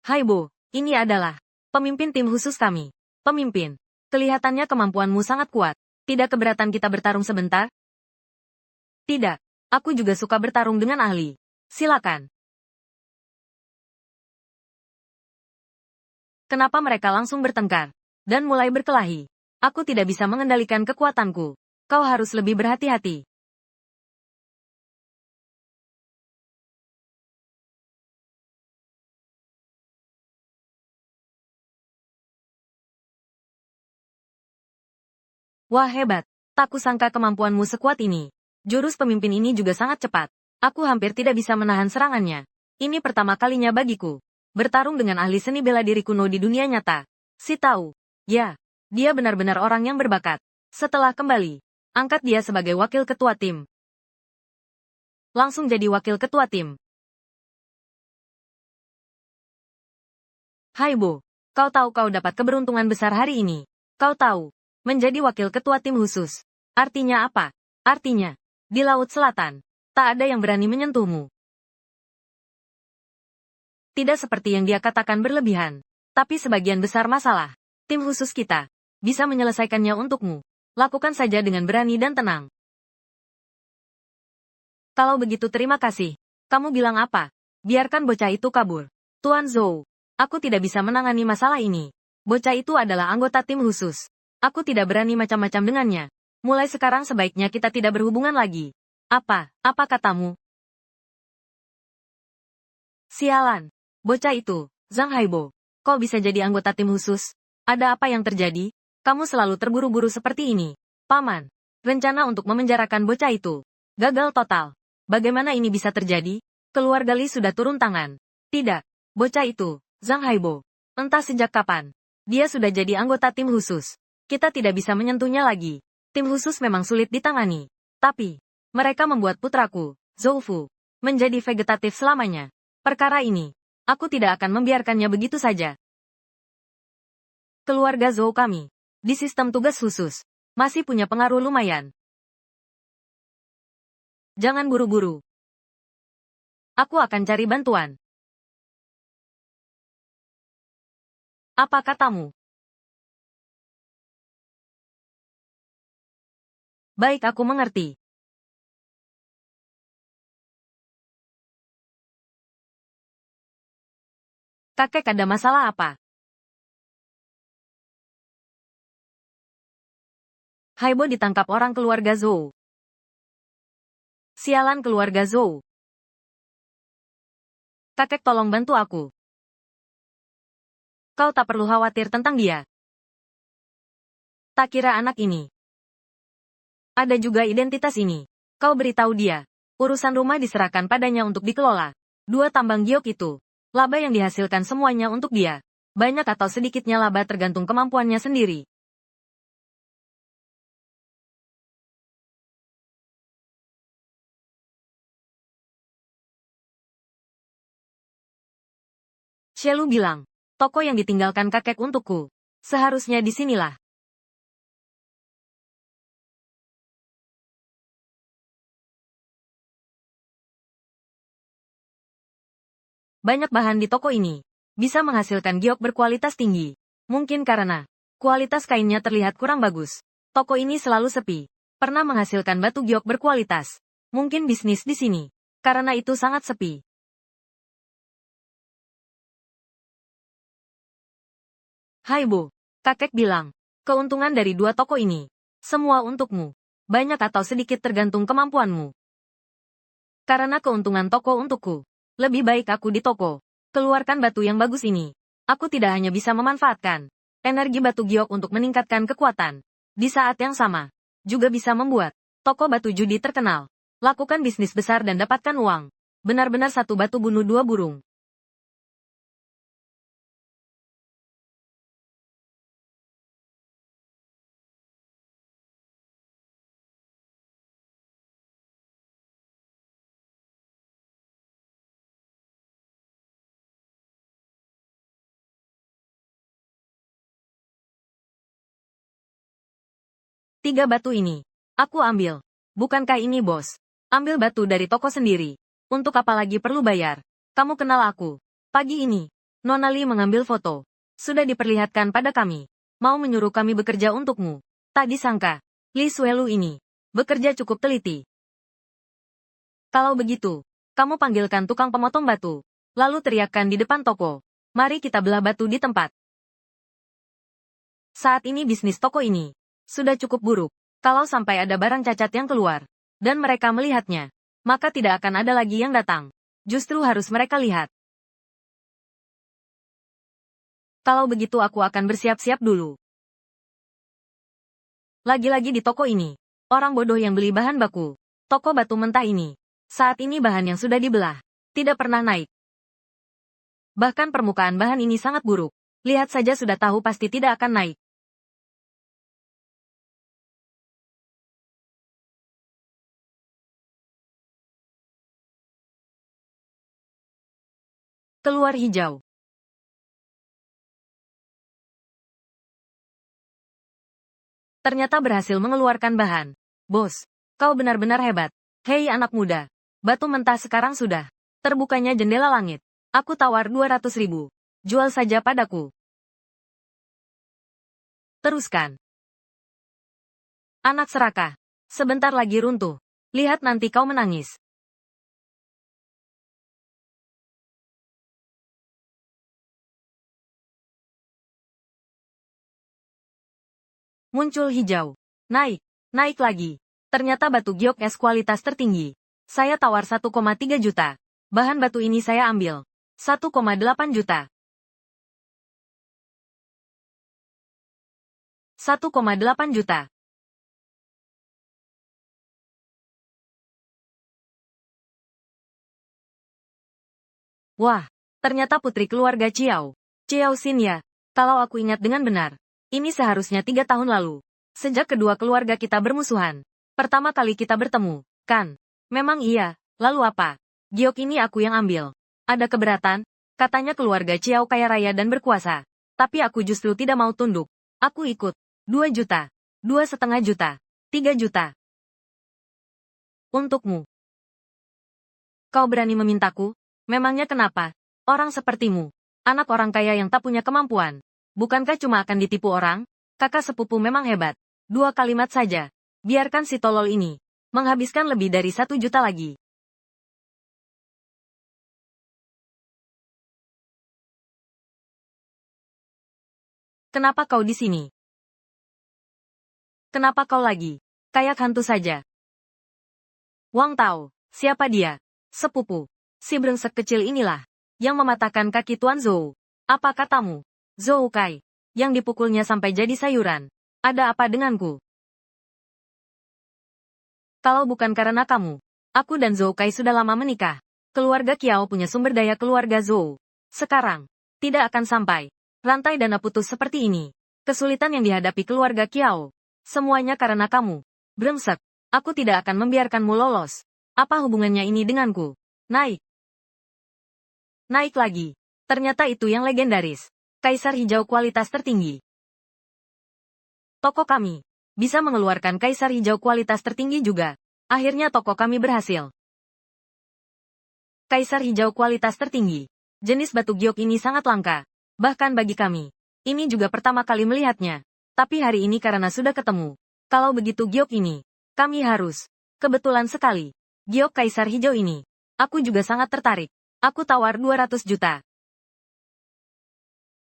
Haibo, ini adalah pemimpin tim khusus kami. Pemimpin. Kelihatannya kemampuanmu sangat kuat. Tidak keberatan kita bertarung sebentar? Tidak. Aku juga suka bertarung dengan ahli. Silakan. Kenapa mereka langsung bertengkar dan mulai berkelahi? Aku tidak bisa mengendalikan kekuatanku. Kau harus lebih berhati-hati. Wah hebat. Tak kusangka kemampuanmu sekuat ini. Jurus pemimpin ini juga sangat cepat. Aku hampir tidak bisa menahan serangannya. Ini pertama kalinya bagiku. Bertarung dengan ahli seni bela diri kuno di dunia nyata. Si tahu. Ya, dia benar-benar orang yang berbakat. Setelah kembali, angkat dia sebagai wakil ketua tim. Langsung jadi wakil ketua tim. Haibo, kau tahu kau dapat keberuntungan besar hari ini. Kau tahu, menjadi wakil ketua tim khusus. Artinya apa? Artinya, di Laut Selatan, tak ada yang berani menyentuhmu. Tidak seperti yang dia katakan berlebihan. Tapi sebagian besar masalah, tim khusus kita, bisa menyelesaikannya untukmu. Lakukan saja dengan berani dan tenang. Kalau begitu terima kasih. Kamu bilang apa? Biarkan bocah itu kabur. Tuan Zhou, aku tidak bisa menangani masalah ini. Bocah itu adalah anggota tim khusus. Aku tidak berani macam-macam dengannya. Mulai sekarang sebaiknya kita tidak berhubungan lagi. Apa katamu? Sialan. Bocah itu, Zhang Haibo. Kok bisa jadi anggota tim khusus? Ada apa yang terjadi? Kamu selalu terburu-buru seperti ini. Paman, rencana untuk memenjarakan bocah itu gagal total. Bagaimana ini bisa terjadi? Keluarga Li sudah turun tangan. Tidak, bocah itu, Zhang Haibo. Entah sejak kapan. Dia sudah jadi anggota tim khusus. Kita tidak bisa menyentuhnya lagi. Tim khusus memang sulit ditangani. Tapi, mereka membuat putraku, Zhou Fu, menjadi vegetatif selamanya. Perkara ini, aku tidak akan membiarkannya begitu saja. Keluarga Zhou kami, di sistem tugas khusus, masih punya pengaruh lumayan. Jangan buru-buru. Aku akan cari bantuan. Apa katamu? Baik, aku mengerti. Kakek ada masalah apa? Haibo ditangkap orang keluarga Zhou. Sialan keluarga Zhou. Kakek tolong bantu aku. Kau tak perlu khawatir tentang dia. Tak kira anak ini. Ada juga identitas ini. Kau beritahu dia. Urusan rumah diserahkan padanya untuk dikelola. 2 tambang giok itu. Laba yang dihasilkan semuanya untuk dia. Banyak atau sedikitnya laba tergantung kemampuannya sendiri. Shelu bilang, toko yang ditinggalkan kakek untukku. Seharusnya disinilah. Banyak bahan di toko ini. Bisa menghasilkan giok berkualitas tinggi. Mungkin karena kualitas kainnya terlihat kurang bagus. Toko ini selalu sepi. Pernah menghasilkan batu giok berkualitas. Mungkin bisnis di sini. Karena itu sangat sepi. Hai Bu. Kakek bilang. Keuntungan dari 2 toko ini. Semua untukmu. Banyak atau sedikit tergantung kemampuanmu. Karena keuntungan toko untukku. Lebih baik aku di toko. Keluarkan batu yang bagus ini. Aku tidak hanya bisa memanfaatkan energi batu giok untuk meningkatkan kekuatan. Di saat yang sama, juga bisa membuat toko batu judi terkenal. Lakukan bisnis besar dan dapatkan uang. Benar-benar satu batu bunuh 2 burung. Tiga batu ini. Aku ambil. Bukankah ini bos? Ambil batu dari toko sendiri. Untuk apa lagi perlu bayar? Kamu kenal aku. Pagi ini, Nona Lee mengambil foto. Sudah diperlihatkan pada kami. Mau menyuruh kami bekerja untukmu. Tak disangka, Lee Suelu ini bekerja cukup teliti. Kalau begitu, kamu panggilkan tukang pemotong batu. Lalu teriakkan di depan toko. Mari kita belah batu di tempat. Saat ini bisnis toko ini sudah cukup buruk. Kalau sampai ada barang cacat yang keluar, dan mereka melihatnya, maka tidak akan ada lagi yang datang. Justru harus mereka lihat. Kalau begitu aku akan bersiap-siap dulu. Lagi-lagi di toko ini, orang bodoh yang beli bahan baku. Toko batu mentah ini. Saat ini bahan yang sudah dibelah, tidak pernah naik. Bahkan permukaan bahan ini sangat buruk. Lihat saja sudah tahu pasti tidak akan naik. Keluar hijau. Ternyata berhasil mengeluarkan bahan. Bos, kau benar-benar hebat. Hei anak muda. Batu mentah sekarang sudah. Terbukanya jendela langit. Aku tawar 200.000. Jual saja padaku. Teruskan. Anak serakah. Sebentar lagi runtuh. Lihat nanti kau menangis. Muncul hijau. Naik. Naik lagi. Ternyata batu giok es kualitas tertinggi. Saya tawar 1,3 juta. Bahan batu ini saya ambil. 1,8 juta. 1,8 juta. Wah, ternyata putri keluarga Chiao. Chiao Xin ya. Kalau aku ingat dengan benar, ini seharusnya 3 tahun lalu. Sejak kedua keluarga kita bermusuhan. Pertama kali kita bertemu, kan? Memang iya, lalu apa? Giok ini aku yang ambil. Ada keberatan? Katanya keluarga Chiao kaya raya dan berkuasa. Tapi aku justru tidak mau tunduk. Aku ikut. 2 juta. 2,5 juta. 3 juta. Untukmu. Kau berani memintaku? Memangnya kenapa? Orang sepertimu. Anak orang kaya yang tak punya kemampuan. Bukankah cuma akan ditipu orang? Kakak sepupu memang hebat. 2 kalimat saja. Biarkan si tolol ini menghabiskan lebih dari 1 juta lagi. Kenapa kau di sini? Kenapa kau lagi? Kayak hantu saja. Wang tahu, siapa dia? Sepupu. Si brengsek kecil inilah yang mematahkan kaki Tuan Zhou. Apa katamu? Zhou Kai. Yang dipukulnya sampai jadi sayuran. Ada apa denganku? Kalau bukan karena kamu, aku dan Zhou Kai sudah lama menikah. Keluarga Kiao punya sumber daya keluarga Zhou. Sekarang, tidak akan sampai. Rantai dana putus seperti ini. Kesulitan yang dihadapi keluarga Kiao. Semuanya karena kamu. Brengsek. Aku tidak akan membiarkanmu lolos. Apa hubungannya ini denganku? Naik. Naik lagi. Ternyata itu yang legendaris. Kaisar hijau kualitas tertinggi. Toko kami bisa mengeluarkan kaisar hijau kualitas tertinggi juga. Akhirnya toko kami berhasil. Kaisar hijau kualitas tertinggi. Jenis batu giok ini sangat langka. Bahkan bagi kami. Ini juga pertama kali melihatnya. Tapi hari ini karena sudah ketemu. Kalau begitu giok ini, kami harus. Kebetulan sekali. Giok kaisar hijau ini. Aku juga sangat tertarik. Aku tawar 200 juta.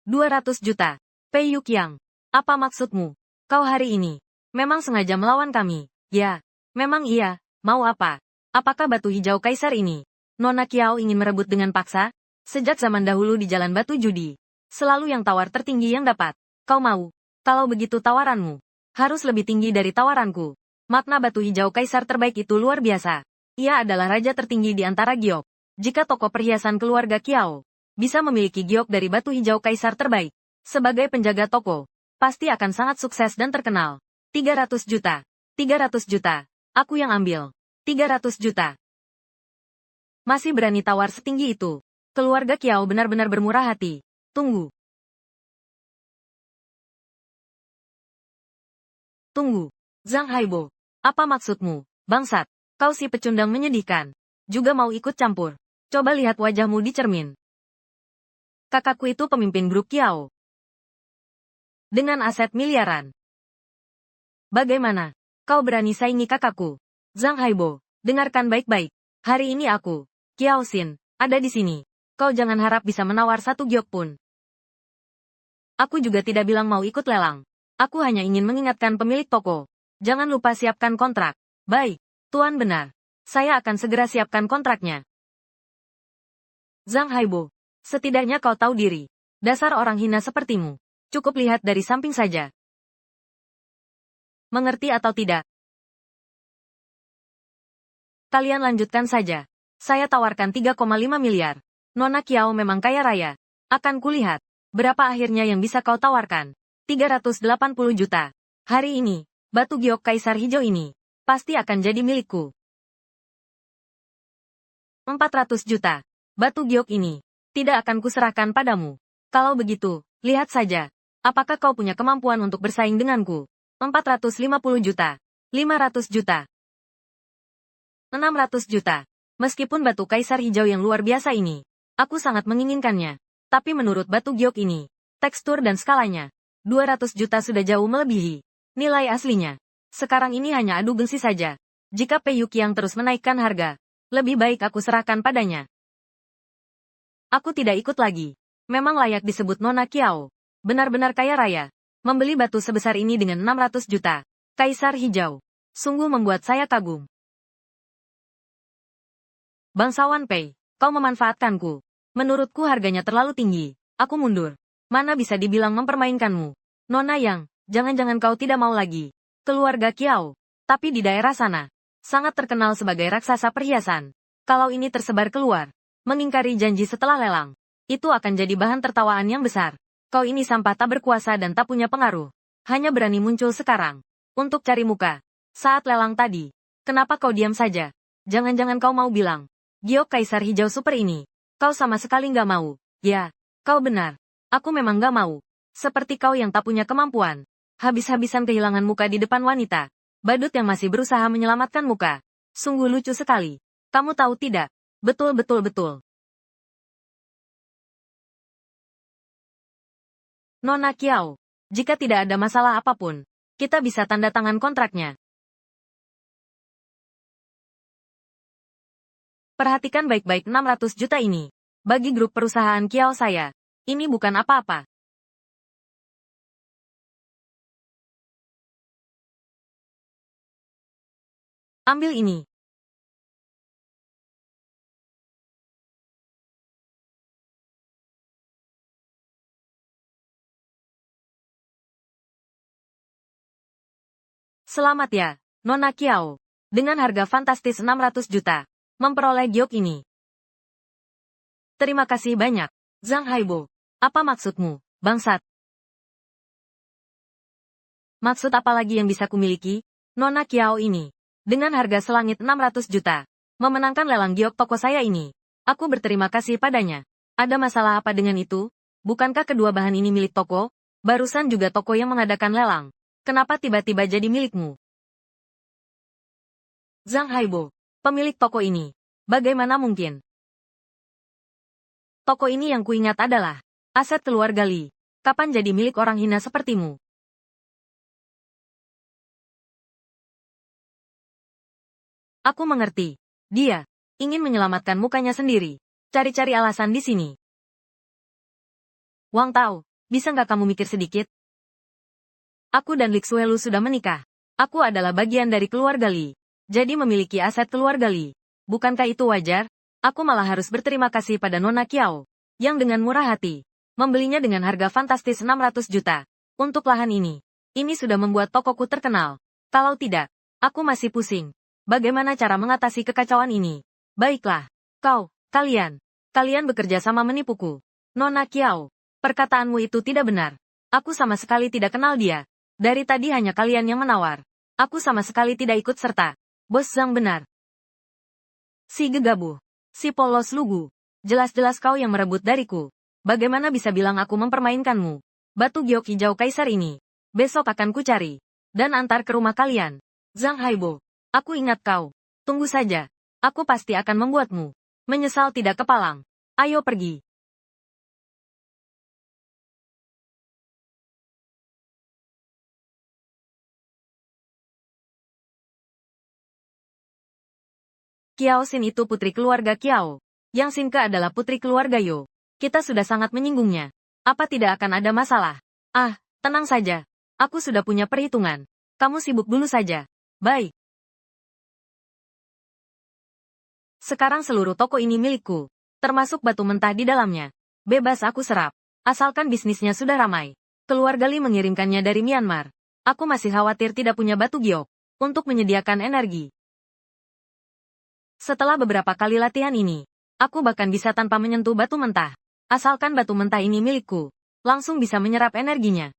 200 juta. Pei Yuqiang. Apa maksudmu? Kau hari ini memang sengaja melawan kami. Ya, memang iya. Mau apa? Apakah batu hijau kaisar ini? Nona Kiao ingin merebut dengan paksa? Sejak zaman dahulu di jalan batu judi. Selalu yang tawar tertinggi yang dapat. Kau mau? Kalau begitu tawaranmu harus lebih tinggi dari tawaranku. Makna batu hijau kaisar terbaik itu luar biasa. Ia adalah raja tertinggi di antara giok. Jika toko perhiasan keluarga Kiao bisa memiliki giok dari batu hijau kaisar terbaik sebagai penjaga toko, pasti akan sangat sukses dan terkenal. 300 juta. 300 juta. Aku yang ambil. 300 juta. Masih berani tawar setinggi itu. Keluarga Kiao benar-benar bermurah hati. Tunggu. Tunggu. Zhang Haibo. Apa maksudmu, bangsat? Kau si pecundang menyedihkan. Juga mau ikut campur. Coba lihat wajahmu di cermin. Kakakku itu pemimpin grup Kiao. Dengan aset miliaran. Bagaimana? Kau berani saingi kakakku? Zhang Haibo, dengarkan baik-baik. Hari ini aku, Kiao Xin, ada di sini. Kau jangan harap bisa menawar satu giok pun. Aku juga tidak bilang mau ikut lelang. Aku hanya ingin mengingatkan pemilik toko. Jangan lupa siapkan kontrak. Baik, Tuan benar. Saya akan segera siapkan kontraknya. Zhang Haibo, setidaknya kau tahu diri. Dasar orang hina sepertimu. Cukup lihat dari samping saja. Mengerti atau tidak? Kalian lanjutkan saja. Saya tawarkan 3,5 miliar. Nona Kiao memang kaya raya. Akan kulihat. Berapa akhirnya yang bisa kau tawarkan? 380 juta. Hari ini, batu giok kaisar hijau ini pasti akan jadi milikku. 400 juta. Batu giok ini tidak akan kuserahkan padamu. Kalau begitu, lihat saja. Apakah kau punya kemampuan untuk bersaing denganku? 450 juta. 500 juta. 600 juta. Meskipun batu kaisar hijau yang luar biasa ini, aku sangat menginginkannya. Tapi menurut batu giok ini, tekstur dan skalanya, 200 juta sudah jauh melebihi nilai aslinya. Sekarang ini hanya adu gengsi saja. Jika Pei Yuqiang terus menaikkan harga, lebih baik aku serahkan padanya. Aku tidak ikut lagi. Memang layak disebut Nona Kiao. Benar-benar kaya raya. Membeli batu sebesar ini dengan 600 juta. Kaisar hijau. Sungguh membuat saya kagum. Bangsawan Pei, kau memanfaatkanku. Menurutku harganya terlalu tinggi. Aku mundur. Mana bisa dibilang mempermainkanmu. Nona Yang, jangan-jangan kau tidak mau lagi. Keluarga Kiao. Tapi di daerah sana, sangat terkenal sebagai raksasa perhiasan. Kalau ini tersebar keluar, mengingkari janji setelah lelang, itu akan jadi bahan tertawaan yang besar. Kau ini sampah tak berkuasa dan tak punya pengaruh. Hanya berani muncul sekarang. Untuk cari muka. Saat lelang tadi. Kenapa kau diam saja? Jangan-jangan kau mau bilang. Giok Kaisar Hijau Super ini. Kau sama sekali nggak mau. Ya, kau benar. Aku memang nggak mau. Seperti kau yang tak punya kemampuan. Habis-habisan kehilangan muka di depan wanita. Badut yang masih berusaha menyelamatkan muka. Sungguh lucu sekali. Kamu tahu tidak? Betul-betul-betul. Nona Kiao, jika tidak ada masalah apapun, kita bisa tanda tangan kontraknya. Perhatikan baik-baik 600 juta ini. Bagi grup perusahaan Kiao saya, ini bukan apa-apa. Ambil ini. Selamat ya, Nona Kiao. Dengan harga fantastis 600 juta, memperoleh giok ini. Terima kasih banyak, Zhang Haibo. Apa maksudmu, bangsat? Maksud apa lagi yang bisa kumiliki, Nona Kiao ini? Dengan harga selangit 600 juta, memenangkan lelang giok toko saya ini. Aku berterima kasih padanya. Ada masalah apa dengan itu? Bukankah kedua bahan ini milik toko? Barusan juga toko yang mengadakan lelang. Kenapa tiba-tiba jadi milikmu? Zhang Haibo, pemilik toko ini. Bagaimana mungkin? Toko ini yang kuingat adalah aset keluarga Li. Kapan jadi milik orang hina sepertimu? Aku mengerti. Dia ingin menyelamatkan mukanya sendiri. Cari-cari alasan di sini. Wang Tao, bisa nggak kamu mikir sedikit? Aku dan Lik Suelu sudah menikah. Aku adalah bagian dari keluarga Li. Jadi memiliki aset keluarga Li. Bukankah itu wajar? Aku malah harus berterima kasih pada Nona Kiao, yang dengan murah hati, membelinya dengan harga fantastis 600 juta. Untuk lahan ini. Ini sudah membuat tokoku terkenal. Kalau tidak, aku masih pusing. Bagaimana cara mengatasi kekacauan ini? Baiklah. Kalian bekerja sama menipuku. Nona Kiao, perkataanmu itu tidak benar. Aku sama sekali tidak kenal dia. Dari tadi hanya kalian yang menawar. Aku sama sekali tidak ikut serta. Bos Zhang benar. Si gegabah. Si polos lugu. Jelas-jelas kau yang merebut dariku. Bagaimana bisa bilang aku mempermainkanmu? Batu giok hijau kaisar ini. Besok akan kucari. Dan antar ke rumah kalian. Zhang Haibo. Aku ingat kau. Tunggu saja. Aku pasti akan membuatmu menyesal tidak kepalang. Ayo pergi. Kiao Xin itu putri keluarga Kiao. Yang Xin Ke adalah putri keluarga Yo. Kita sudah sangat menyinggungnya. Apa tidak akan ada masalah? Ah, tenang saja. Aku sudah punya perhitungan. Kamu sibuk dulu saja. Baik. Sekarang seluruh toko ini milikku. Termasuk batu mentah di dalamnya. Bebas aku serap. Asalkan bisnisnya sudah ramai. Keluarga Li mengirimkannya dari Myanmar. Aku masih khawatir tidak punya batu giok untuk menyediakan energi. Setelah beberapa kali latihan ini, aku bahkan bisa tanpa menyentuh batu mentah. Asalkan batu mentah ini milikku, langsung bisa menyerap energinya.